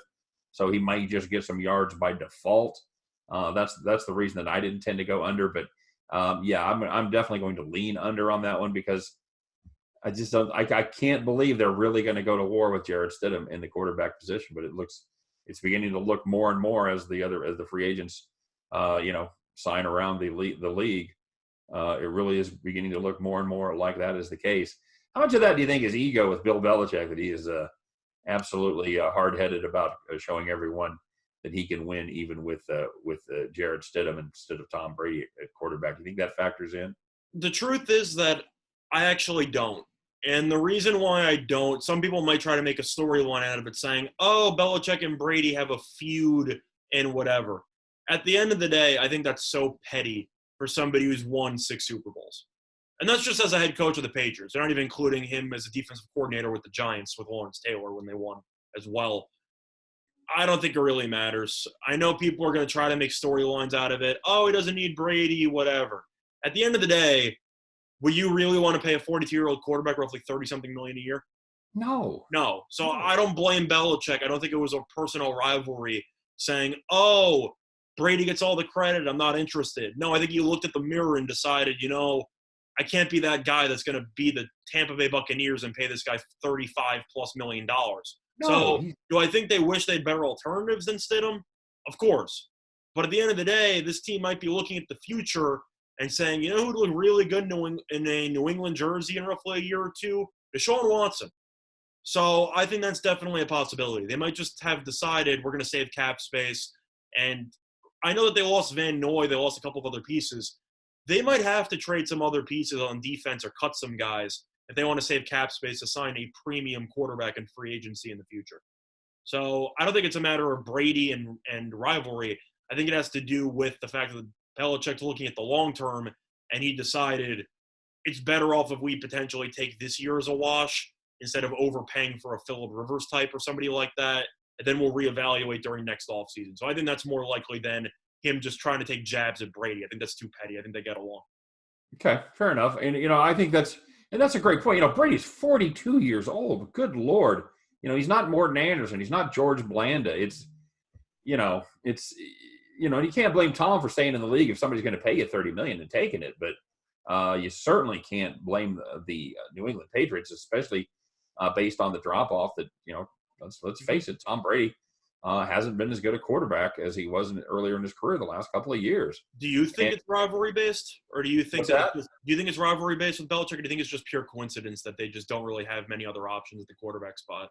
So he might just get some yards by default. That's the reason that I didn't tend to go under. But yeah, I'm definitely going to lean under on that one because I just don't. I can't believe they're really going to go to war with Jared Stidham in the quarterback position. But it's beginning to look more and more as the free agents, sign around the league. It really is beginning to look more and more like that is the case. How much of that do you think is ego with Bill Belichick, that he is absolutely hard-headed about showing everyone that he can win even with Jared Stidham instead of Tom Brady at quarterback? Do you think that factors in? The truth is that I actually don't. And the reason why I don't, some people might try to make a storyline out of it saying, oh, Belichick and Brady have a feud and whatever. At the end of the day, I think that's so petty for somebody who's won 6 Super Bowls. And that's just as a head coach of the Patriots. They're not even including him as a defensive coordinator with the Giants with Lawrence Taylor when they won as well. I don't think it really matters. I know people are going to try to make storylines out of it. Oh, he doesn't need Brady, whatever. At the end of the day, would you really want to pay a 42-year-old quarterback roughly $30-something million a year? No. So I don't blame Belichick. I don't think it was a personal rivalry saying, oh, Brady gets all the credit, I'm not interested. No, I think he looked at the mirror and decided, I can't be that guy that's going to be the Tampa Bay Buccaneers and pay this guy $35+ million. No, so do I think they wish they had better alternatives than Stidham? Of course. But at the end of the day, this team might be looking at the future and saying, who would look really good in a New England jersey in roughly a year or two? Deshaun Watson. So I think that's definitely a possibility. They might just have decided we're going to save cap space. And I know that they lost Van Noy. They lost a couple of other pieces. They might have to trade some other pieces on defense or cut some guys if they want to save cap space to sign a premium quarterback in free agency in the future. So I don't think it's a matter of Brady and rivalry. I think it has to do with the fact that Belichick's looking at the long term, and he decided it's better off if we potentially take this year as a wash instead of overpaying for a Phillip Rivers type or somebody like that, and then we'll reevaluate during next offseason. So I think that's more likely than him just trying to take jabs at Brady. I think that's too petty. I think they get along. Okay, fair enough. And I think that's a great point. Brady's 42 years old. Good Lord. He's not Morton Anderson. He's not George Blanda. You can't blame Tom for staying in the league if somebody's going to pay you $30 million and taking it. But you certainly can't blame the New England Patriots, especially based on the drop off that let's face it, Tom Brady hasn't been as good a quarterback as he was earlier in his career the last couple of years. Do you think it's rivalry based, or do you think do you think it's rivalry based with Belichick, or do you think it's just pure coincidence that they just don't really have many other options at the quarterback spot?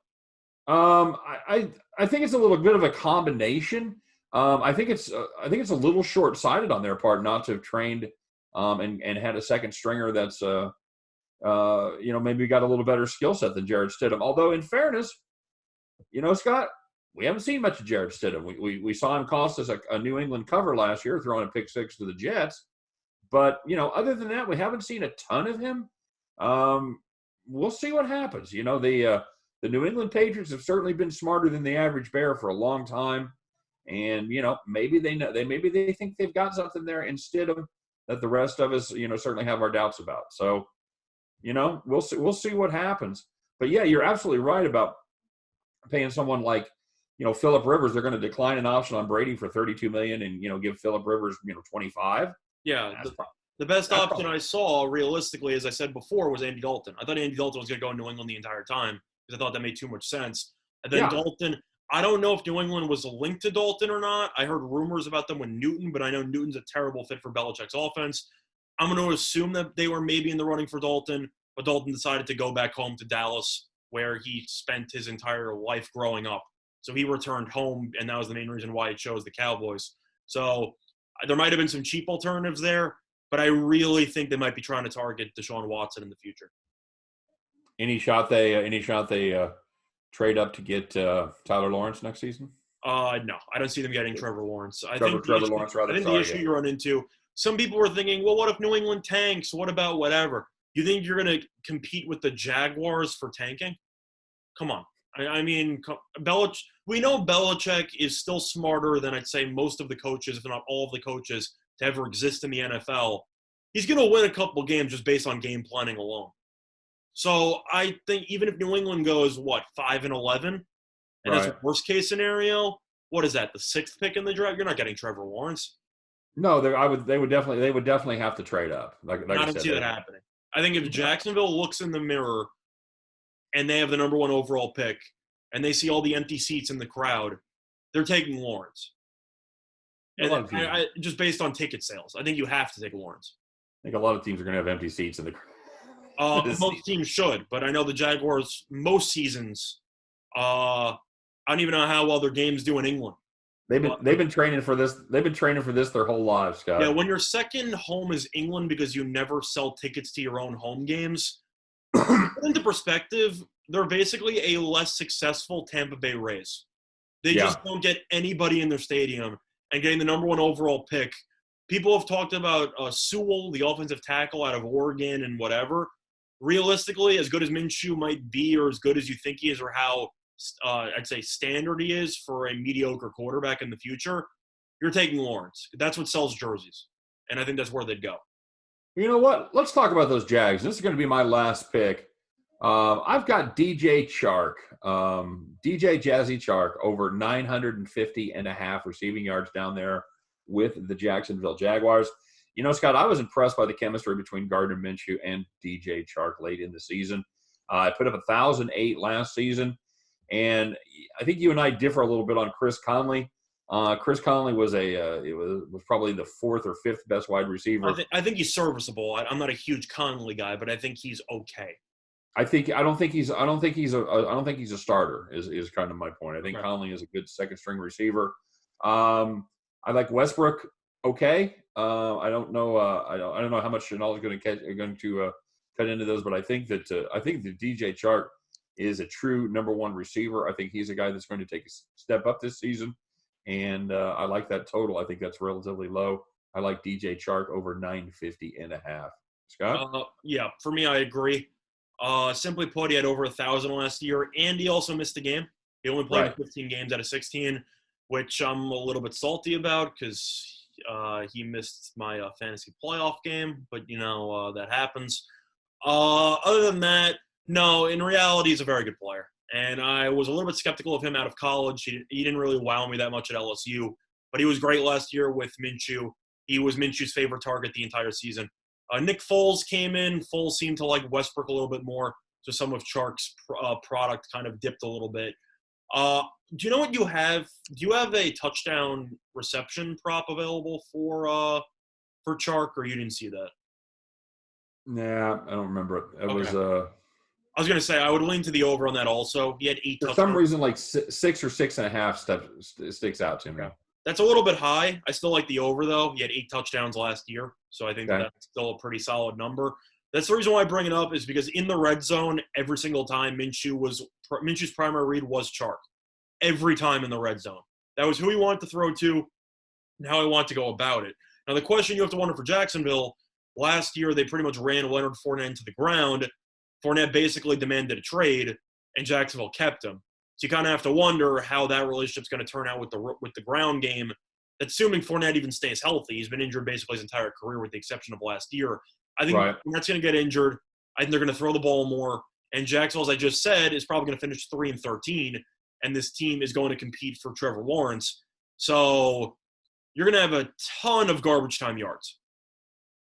I think it's a little bit of a combination. I think it's a little short-sighted on their part not to have trained and had a second stringer that's maybe got a little better skill set than Jared Stidham. Although in fairness, Scott, we haven't seen much of Jarrett Stidham. We saw him cost us a New England cover last year, throwing a pick six to the Jets. But, other than that, we haven't seen a ton of him. We'll see what happens. The New England Patriots have certainly been smarter than the average Bear for a long time. And, maybe maybe they think they've got something there in Stidham that the rest of us, certainly have our doubts about. So, we'll see what happens. But, yeah, you're absolutely right about paying someone like, Phillip Rivers. They're going to decline an option on Brady for $32 million and, give Phillip Rivers, 25. Yeah, the best option I saw, realistically, as I said before, was Andy Dalton. I thought Andy Dalton was going to go in New England the entire time because I thought that made too much sense. And then Dalton, I don't know if New England was linked to Dalton or not. I heard rumors about them with Newton, but I know Newton's a terrible fit for Belichick's offense. I'm going to assume that they were maybe in the running for Dalton, but Dalton decided to go back home to Dallas, where he spent his entire life growing up. So he returned home, and that was the main reason why he chose the Cowboys. So there might have been some cheap alternatives there, but I really think they might be trying to target Deshaun Watson in the future. Any shot they trade up to get Tyler Lawrence next season? No, I don't see them getting Trevor Lawrence. I think the issue you run into, some people were thinking, well, what if New England tanks? What about whatever? You think you're going to compete with the Jaguars for tanking? Come on. I mean, we know Belichick is still smarter than I'd say most of the coaches, if not all of the coaches, to ever exist in the NFL. He's going to win a couple games just based on game planning alone. So I think even if New England goes, 5-11, and that's a worst case scenario, what is that, the 6th pick in the draft? You're not getting Trevor Lawrence. No, they would definitely have to trade up. Like I don't see that happening. I think if Jacksonville looks in the mirror and they have the number 1 overall pick, and they see all the empty seats in the crowd, they're taking Lawrence. And just based on ticket sales, I think you have to take Lawrence. I think a lot of teams are going to have empty seats in the crowd. Most teams should, but I know the Jaguars, most seasons, I don't even know how well their games do in England. They've been training for this. They've been training for this their whole lives, Scott. Yeah, when your second home is England because you never sell tickets to your own home games, put into perspective, they're basically a less successful Tampa Bay Rays. They just don't get anybody in their stadium, and getting the number 1 overall pick. People have talked about Sewell, the offensive tackle out of Oregon and whatever. Realistically, as good as Minshew might be, or as good as you think he is, or how I'd say standard he is for a mediocre quarterback in the future, you're taking Lawrence. That's what sells jerseys, and I think that's where they'd go. You know what? Let's talk about those Jags. This is going to be my last pick. I've got DJ Chark, DJ Jazzy Chark, over 950.5 receiving yards down there with the Jacksonville Jaguars. Scott, I was impressed by the chemistry between Gardner Minshew and DJ Chark late in the season. I put up 1,008 last season, and I think you and I differ a little bit on Chris Conley. Chris Conley was was probably the 4th or 5th best wide receiver. I think he's serviceable. I'm not a huge Conley guy, but I think he's okay. I don't think he's a starter is kind of my point. I think Conley is a good second string receiver. I like Westbrook. Okay. I don't know. I don't know how much Chanel is going to cut into those, but I think that DJ Chark is a true number 1 receiver. I think he's a guy that's going to take a step up this season, and I like that total. I think that's relatively low. I like DJ Chark over 950.5. Scott? Yeah, for me, I agree. Simply put, he had over 1,000 last year, and he also missed a game. He only played 15 games out of 16, which I'm a little bit salty about because he missed my fantasy playoff game. But, that happens. Other than that, no, in reality, he's a very good player. And I was a little bit skeptical of him out of college. He didn't really wow me that much at LSU, but he was great last year with Minshew. He was Minshew's favorite target the entire season. Nick Foles came in. Foles seemed to like Westbrook a little bit more, so some of Chark's product kind of dipped a little bit. Do you know what you have? Do you have a touchdown reception prop available for Chark, or you didn't see that? Nah, I don't remember it. It was. I was going to say I would lean to the over on that also. He had 8 touchdowns. For some reason, like 6 or 6.5 sticks out to me. Okay. That's a little bit high. I still like the over, though. He had 8 touchdowns last year, so I think that's still a pretty solid number. That's the reason why I bring it up is because in the red zone, every single time Minshew's primary read was Chark. every time in the red zone. That was who he wanted to throw to and how he wanted to go about it. Now, the question you have to wonder for Jacksonville, last year they pretty much ran Leonard Fournette into the ground. Fournette basically demanded a trade, and Jacksonville kept him. So you kind of have to wonder how that relationship's going to turn out with the ground game. Assuming Fournette even stays healthy. He's been injured basically his entire career with the exception of last year. I think Fournette's going to get injured. I think they're going to throw the ball more. And Jacksonville, as I just said, is probably going to finish 3-13. And this team is going to compete for Trevor Lawrence. So you're going to have a ton of garbage time yards.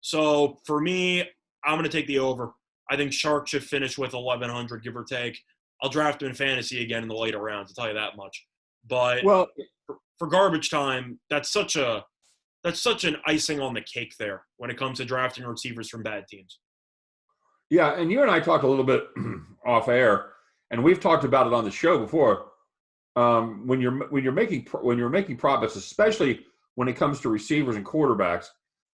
So for me, I'm going to take the over. I think Shark should finish with 1,100, give or take. I'll draft him in fantasy again in the later rounds, I'll tell you that much. But for garbage time, that's such an icing on the cake there when it comes to drafting receivers from bad teams. Yeah, and you and I talked a little bit off air, and we've talked about it on the show before. When you're making profits, especially when it comes to receivers and quarterbacks,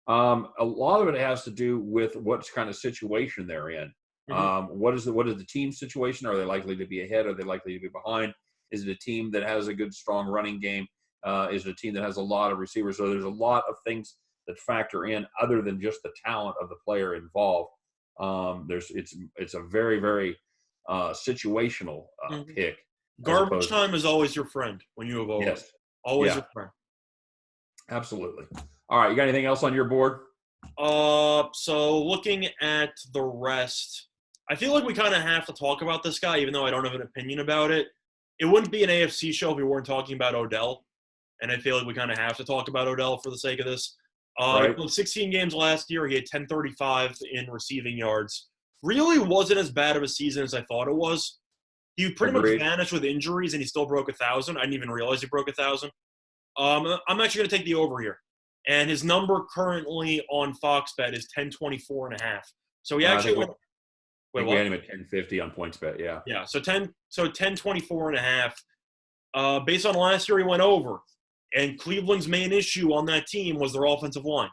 a lot of it has to do with what kind of situation they're in. Mm-hmm. What is the team situation? Are they likely to be ahead? Are they likely to be behind? Is it a team that has a good, strong running game? Is it a team that has a lot of receivers? So there's a lot of things that factor in other than just the talent of the player involved. It's a very, very situational pick. Garbage time is always your friend when you have over. Yes. Always your friend. Absolutely. All right, you got anything else on your board? So looking at the rest, I feel like we kind of have to talk about this guy, even though I don't have an opinion about it. It wouldn't be an AFC show if we weren't talking about Odell, and I feel like we kind of have to talk about Odell for the sake of this. He played 16 games last year. He had 1035 in receiving yards. Really wasn't as bad of a season as I thought it was. He pretty much vanished with injuries, and he still broke 1,000. I didn't even realize he broke 1,000. I'm actually going to take the over here. And his number currently on Fox Bet is 1024.5. So he actually went. We had him at 1050 on PointsBet, yeah. Yeah, so 1024.5. Based on last year, he went over. And Cleveland's main issue on that team was their offensive line.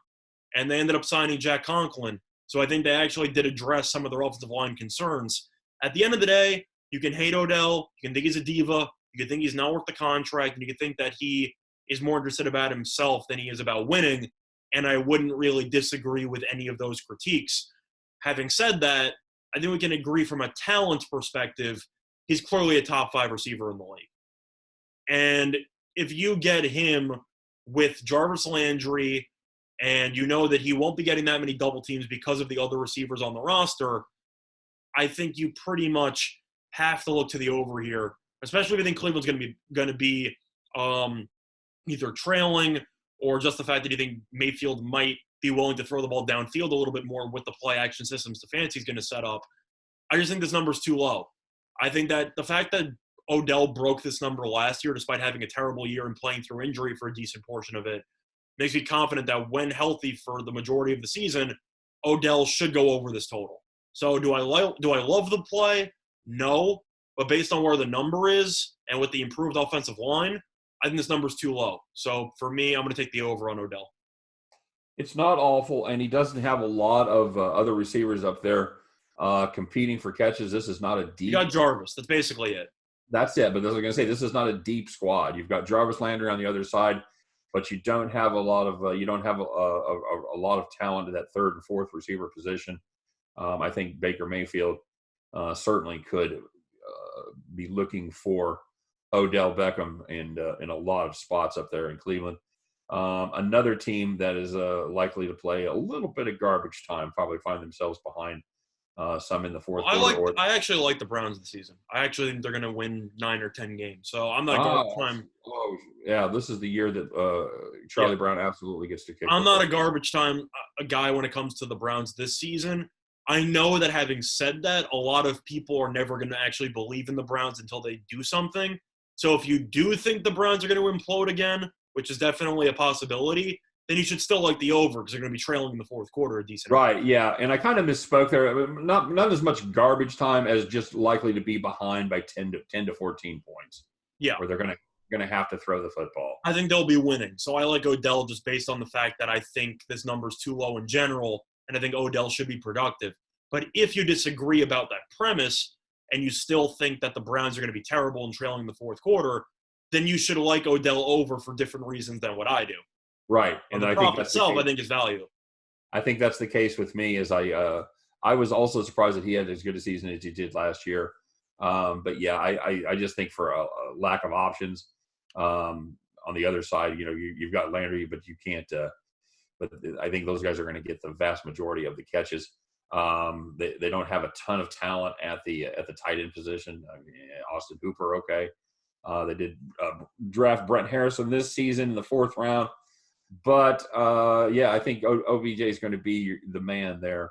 And they ended up signing Jack Conklin. So I think they actually did address some of their offensive line concerns. At the end of the day, you can hate Odell. You can think he's a diva. You can think he's not worth the contract. And you can think that he is more interested about himself than he is about winning. And I wouldn't really disagree with any of those critiques. Having said that, I think we can agree from a talent perspective, he's clearly a top 5 receiver in the league. And if you get him with Jarvis Landry and you know that he won't be getting that many double teams because of the other receivers on the roster, I think you pretty much have to look to the over here, especially if you think Cleveland's going to be either trailing or just the fact that you think Mayfield might be willing to throw the ball downfield a little bit more with the play action systems Stefanski's going to set up. I just think this number's too low. I think that the fact that Odell broke this number last year despite having a terrible year and playing through injury for a decent portion of it makes me confident that when healthy for the majority of the season, Odell should go over this total. So do I love the play? No. But based on where the number is and with the improved offensive line, I think this number's too low. So for me, I'm going to take the over on Odell. It's not awful, and he doesn't have a lot of other receivers up there competing for catches. This is not a deep. You got Jarvis. That's basically it. That's it. But as I was going to say, this is not a deep squad. You've got Jarvis Landry on the other side, but you don't have a lot of a lot of talent at that third and fourth receiver position. I think Baker Mayfield certainly could be looking for Odell Beckham in a lot of spots up there in Cleveland. Another team that is likely to play a little bit of garbage time, probably find themselves behind some in the fourth quarter. I actually like the Browns this season. I actually think they're going to win 9 or 10 games. So I'm not garbage time. Oh, yeah, this is the year that Charlie Brown absolutely gets to kick. I'm not a garbage time guy when it comes to the Browns this season. I know that having said that, a lot of people are never going to actually believe in the Browns until they do something. So if you do think the Browns are going to implode again, which is definitely a possibility, then you should still like the over because they're going to be trailing in the fourth quarter a decent amount. Right, yeah. And I kind of misspoke there. Not as much garbage time as just likely to be behind by 10 to 14 points. Yeah. Where they're going to have to throw the football. I think they'll be winning. So I like Odell just based on the fact that I think this number's too low in general, and I think Odell should be productive. But if you disagree about that premise and you still think that the Browns are going to be terrible and trailing in the fourth quarter, then you should like Odell over for different reasons than what I do. Right. And And the I think prop that's itself, I think, is value. I think that's the case with me. As I was also surprised that he had as good a season as he did last year. But yeah, I just think for a lack of options on the other side, you've got Landry, but you can't. But I think those guys are going to get the vast majority of the catches. They don't have a ton of talent at the tight end position. I mean, Austin Hooper, okay. They did draft Brent Harrison this season in the 4th round. But, yeah, I think OBJ is going to be the man there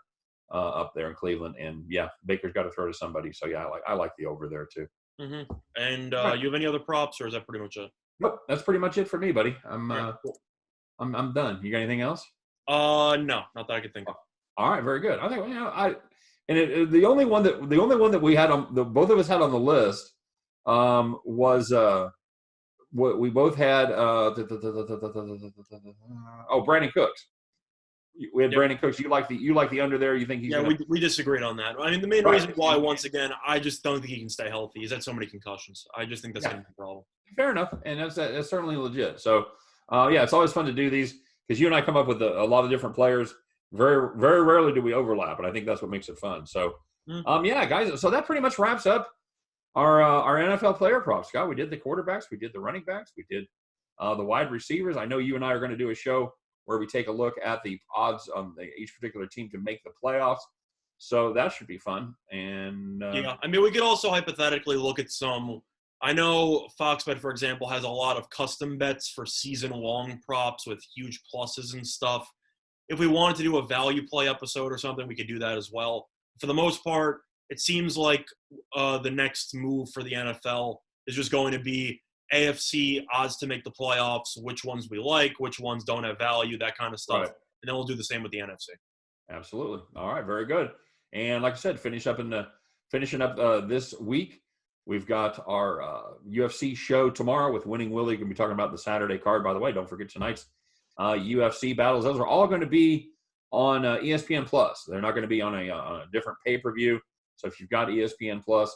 up there in Cleveland. And, yeah, Baker's got to throw to somebody. So, yeah, I like the over there too. Mm-hmm. And Right. you have any other props, or is that pretty much it? Nope, that's pretty much it for me, buddy. Right, cool. I'm done. You got anything else? No, not that I could think of. All right, very good. I think the only one that we had on both of us had on the list was what we both had. Brandon Cooks. We had Brandon Cooks. You like the under there? You think he's? Yeah, we disagreed on that. I mean, the main reason why, once again, I just don't think he can stay healthy. He's had so many concussions. I just think that's going to be a problem. Fair enough, and that's certainly legit. So, yeah, it's always fun to do these because you and I come up with a lot of different players. Very, very rarely do we overlap, and I think that's what makes it fun. So, yeah, guys. So that pretty much wraps up our NFL player props. Scott, we did the quarterbacks, we did the running backs, we did the wide receivers. I know you and I are going to do a show where we take a look at the odds on each particular team to make the playoffs. So that should be fun. And yeah, I mean, we could also hypothetically look at some. I know FoxBet, for example, has a lot of custom bets for season-long props with huge pluses and stuff. If we wanted to do a value play episode or something, we could do that as well. For the most part, it seems like the next move for the NFL is just going to be AFC odds to make the playoffs, which ones we like, which ones don't have value, that kind of stuff. Right. And then we'll do the same with the NFC. Absolutely. All right, very good. And like I said, finishing up this week, we've got our UFC show tomorrow with Winning Willie. We're going to be talking about the Saturday card. By the way, don't forget tonight's UFC battles. Those are all going to be on ESPN Plus. They're not going to be on a different pay-per-view. So if you've got ESPN Plus,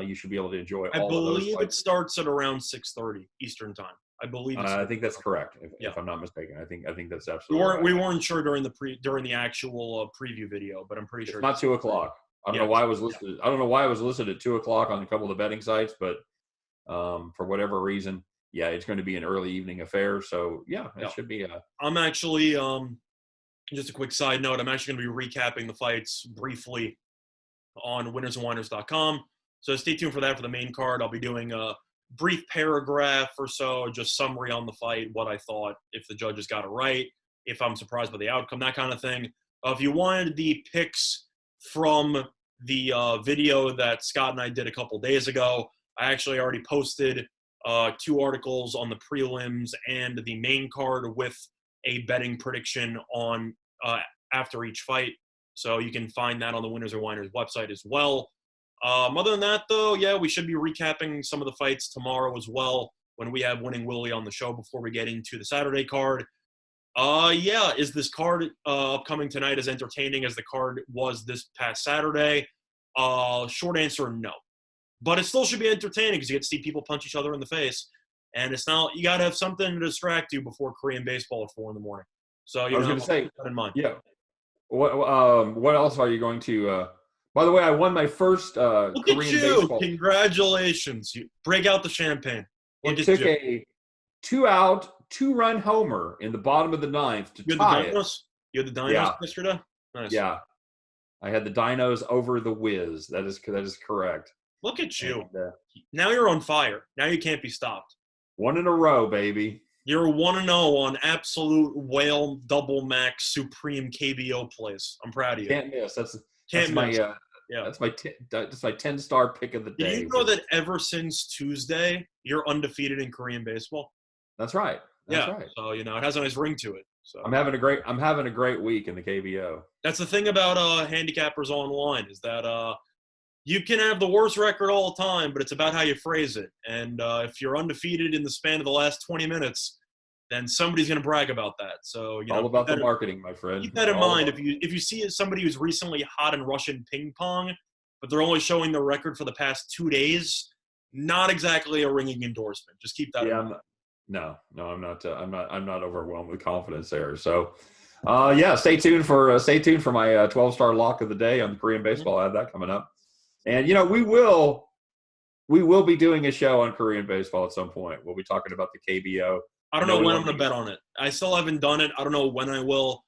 you should be able to enjoy all of those. I believe it starts at around 6:30 Eastern time. I believe. I think that's correct. If I'm not mistaken, I think that's absolutely. We weren't sure during the actual preview video, but I'm pretty sure it's not 2:00. I don't know why it was listed. I don't know why it was listed at 2:00 on a couple of the betting sites, but for whatever reason, yeah, it's going to be an early evening affair. So yeah, it should be. I'm actually just a quick side note. I'm actually going to be recapping the fights briefly on winnersandwiners.com. So stay tuned for that for the main card. I'll be doing a brief paragraph or so, just summary on the fight, what I thought, if the judges got it right, if I'm surprised by the outcome, that kind of thing. If you wanted the picks from the video that Scott and I did a couple days ago, I actually already posted 2 articles on the prelims and the main card with a betting prediction on after each fight. So you can find that on the Winners or Winers website as well. Other than that, though, yeah, we should be recapping some of the fights tomorrow as well when we have Winning Willie on the show before we get into the Saturday card. Yeah, is this card upcoming tonight as entertaining as the card was this past Saturday? Short answer, no. But it still should be entertaining because you get to see people punch each other in the face. And it's not, you got to have something to distract you before Korean baseball at 4 in the morning. So, I was going to say, keep that in mind. Yeah. What else are you going to by the way, I won my first Look Korean at you. baseball. Congratulations. You break out the champagne. It took a 2-out, 2-run homer in the bottom of the 9th to tie it. You had the Dinos yesterday? Nice. Yeah. I had the Dinos over the Wiz. That is correct. Look at you. And, now you're on fire. Now you can't be stopped. 1 in a row, baby. You're 1-0 on absolute whale double max supreme KBO plays. I'm proud of you. Can't miss. That's my 10-star pick of the day. Did you know that ever since Tuesday, you're undefeated in Korean baseball? That's right. That's right. So it has a nice ring to it. So I'm having a great week in the KBO. That's the thing about handicappers online is that you can have the worst record all the time, but it's about how you phrase it. And if you're undefeated in the span of the last 20 minutes, then somebody's going to brag about that. So all about the marketing, my friend. Keep that in mind. If you see somebody who's recently hot in Russian ping pong, but they're only showing the record for the past 2 days, not exactly a ringing endorsement. Just keep that in mind. I'm not overwhelmed with confidence there. So, stay tuned for my 12-star lock of the day on Korean baseball. I have that coming up, and we will be doing a show on Korean baseball at some point. We'll be talking about the KBO. I don't know when I'm going to bet on it. I still haven't done it. I don't know when I will.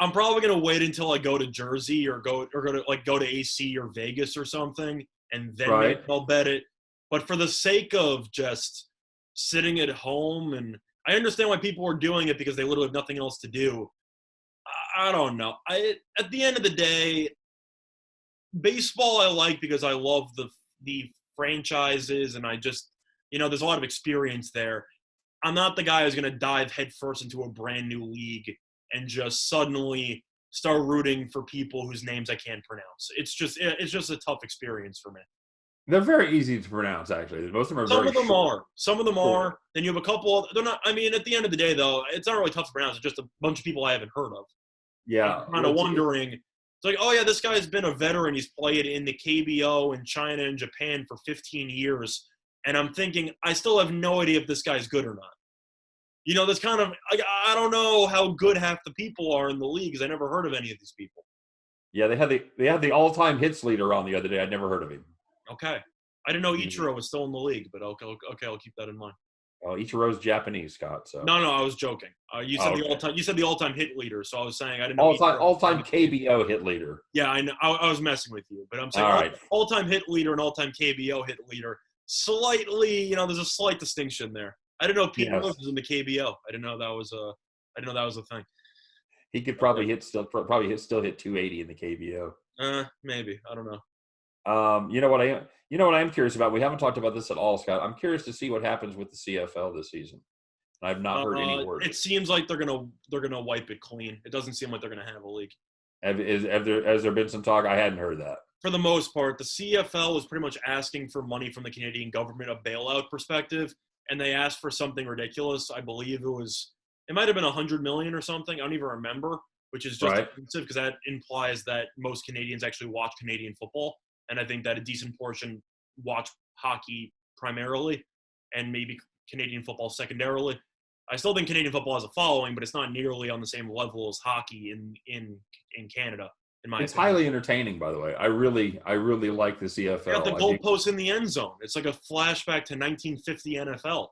I'm probably going to wait until I go to Jersey or go to AC or Vegas or something, and then maybe I'll bet it. But for the sake of just sitting at home, and I understand why people are doing it because they literally have nothing else to do. I don't know. At the end of the day, baseball I like because I love the franchises, and I just, there's a lot of experience there. I'm not the guy who's going to dive headfirst into a brand new league and just suddenly start rooting for people whose names I can't pronounce. It's just a tough experience for me. They're very easy to pronounce, actually. Most of them are Some very of them short. are. Some of them are. Then you have a couple. They're not. I mean, at the end of the day, though, it's not really tough to pronounce. It's just a bunch of people I haven't heard of. Yeah. I'm kind of wondering. It's like, oh yeah, this guy's been a veteran. He's played in the KBO in China and Japan for 15 years, and I'm thinking I still have no idea if this guy's good or not. That's kind of like, I don't know how good half the people are in the league because I never heard of any of these people. Yeah, they had the all-time hits leader on the other day. I'd never heard of him. Okay, I didn't know Ichiro was still in the league, but okay, I'll keep that in mind. Well, Ichiro's Japanese, Scott. So no, I was joking. You said the all-time hit leader, so I was saying I didn't know all-time KBO hit leader. Yeah, I know. I was messing with you, but I'm saying all-time hit leader and all-time KBO hit leader. Slightly, there's a slight distinction there. I didn't know Pete Rose was in the KBO. I didn't know that was a thing. He could probably still hit 280 in the KBO. Maybe. I don't know. You know what I am curious about? We haven't talked about this at all, Scott. I'm curious to see what happens with the CFL this season. I've not heard any word. It seems like they're gonna wipe it clean. It doesn't seem like they're gonna have a league. Has there been some talk? I hadn't heard that. For the most part, the CFL was pretty much asking for money from the Canadian government, a bailout perspective, and they asked for something ridiculous. I believe it might have been $100 million or something. I don't even remember, which is just offensive because that implies that most Canadians actually watch Canadian football, and I think that a decent portion watch hockey primarily, and maybe Canadian football secondarily. I still think Canadian football has a following, but it's not nearly on the same level as hockey in Canada. It's highly entertaining, by the way. I really like the CFL. You got the goalposts in the end zone. It's like a flashback to 1950 NFL.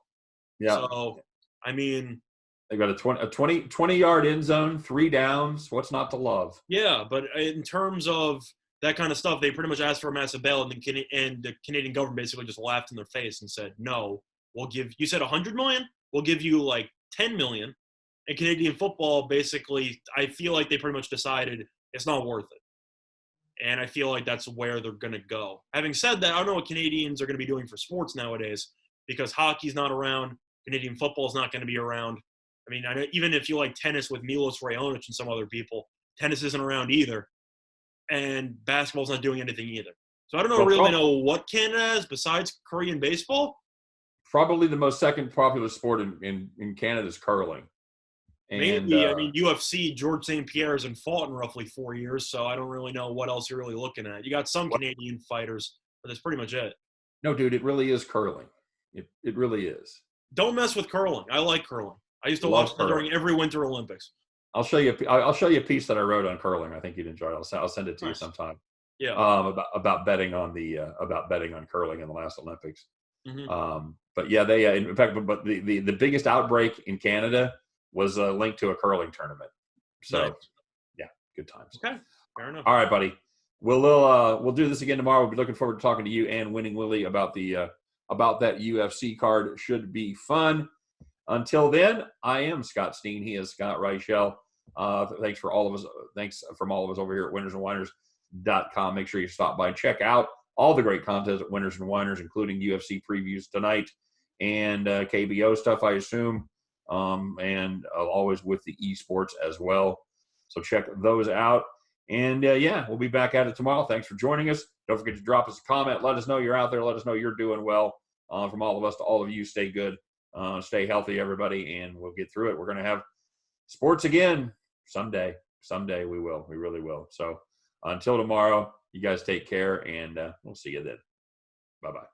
Yeah. So, I mean, they got a 20-yard end zone, 3 downs. What's not to love? Yeah, but in terms of that kind of stuff, they pretty much asked for a massive bail, and the Canadian government basically just laughed in their face and said, "No, we'll give." You said $100 million. We'll give you like $10 million. And Canadian football, basically, I feel like they pretty much decided it's not worth it. And I feel like that's where they're going to go. Having said that, I don't know what Canadians are going to be doing for sports nowadays because hockey's not around. Canadian football is not going to be around. I mean, even if you like tennis with Milos Raonic and some other people, tennis isn't around either. And basketball's not doing anything either. So I don't really know what Canada has besides Korean baseball. Probably the most second popular sport in Canada is curling. And, maybe, I mean, UFC, George St. Pierre hasn't fought in roughly 4 years, so I don't really know what else you're really looking at. You got some Canadian fighters, but that's pretty much it. No, dude, it really is curling. It really is. Don't mess with curling. I like curling. I used to watch it during every Winter Olympics. I'll show you a piece that I wrote on curling. I think you'd enjoy it. I'll send it to you sometime. Yeah. About betting on curling in the last Olympics. Mm-hmm. But yeah, they in fact, but the biggest outbreak in Canada was linked to a curling tournament. So, yeah, good times. Okay, fair enough. All right, buddy. We'll do this again tomorrow. We'll be looking forward to talking to you and Winning Willie about that UFC card. Should be fun. Until then, I am Scott Steen. He is Scott Reichel. Thanks from all of us over here at winnersandwhiners.com. Make sure you stop by and check out all the great content at Winners and Winers, including UFC previews tonight and KBO stuff, I assume, and always with the esports as well. So check those out. And, we'll be back at it tomorrow. Thanks for joining us. Don't forget to drop us a comment. Let us know you're out there. Let us know you're doing well. From all of us to all of you, stay good. Stay healthy, everybody, and we'll get through it. We're going to have sports again someday. Someday we will. We really will. So until tomorrow, you guys take care, and we'll see you then. Bye-bye.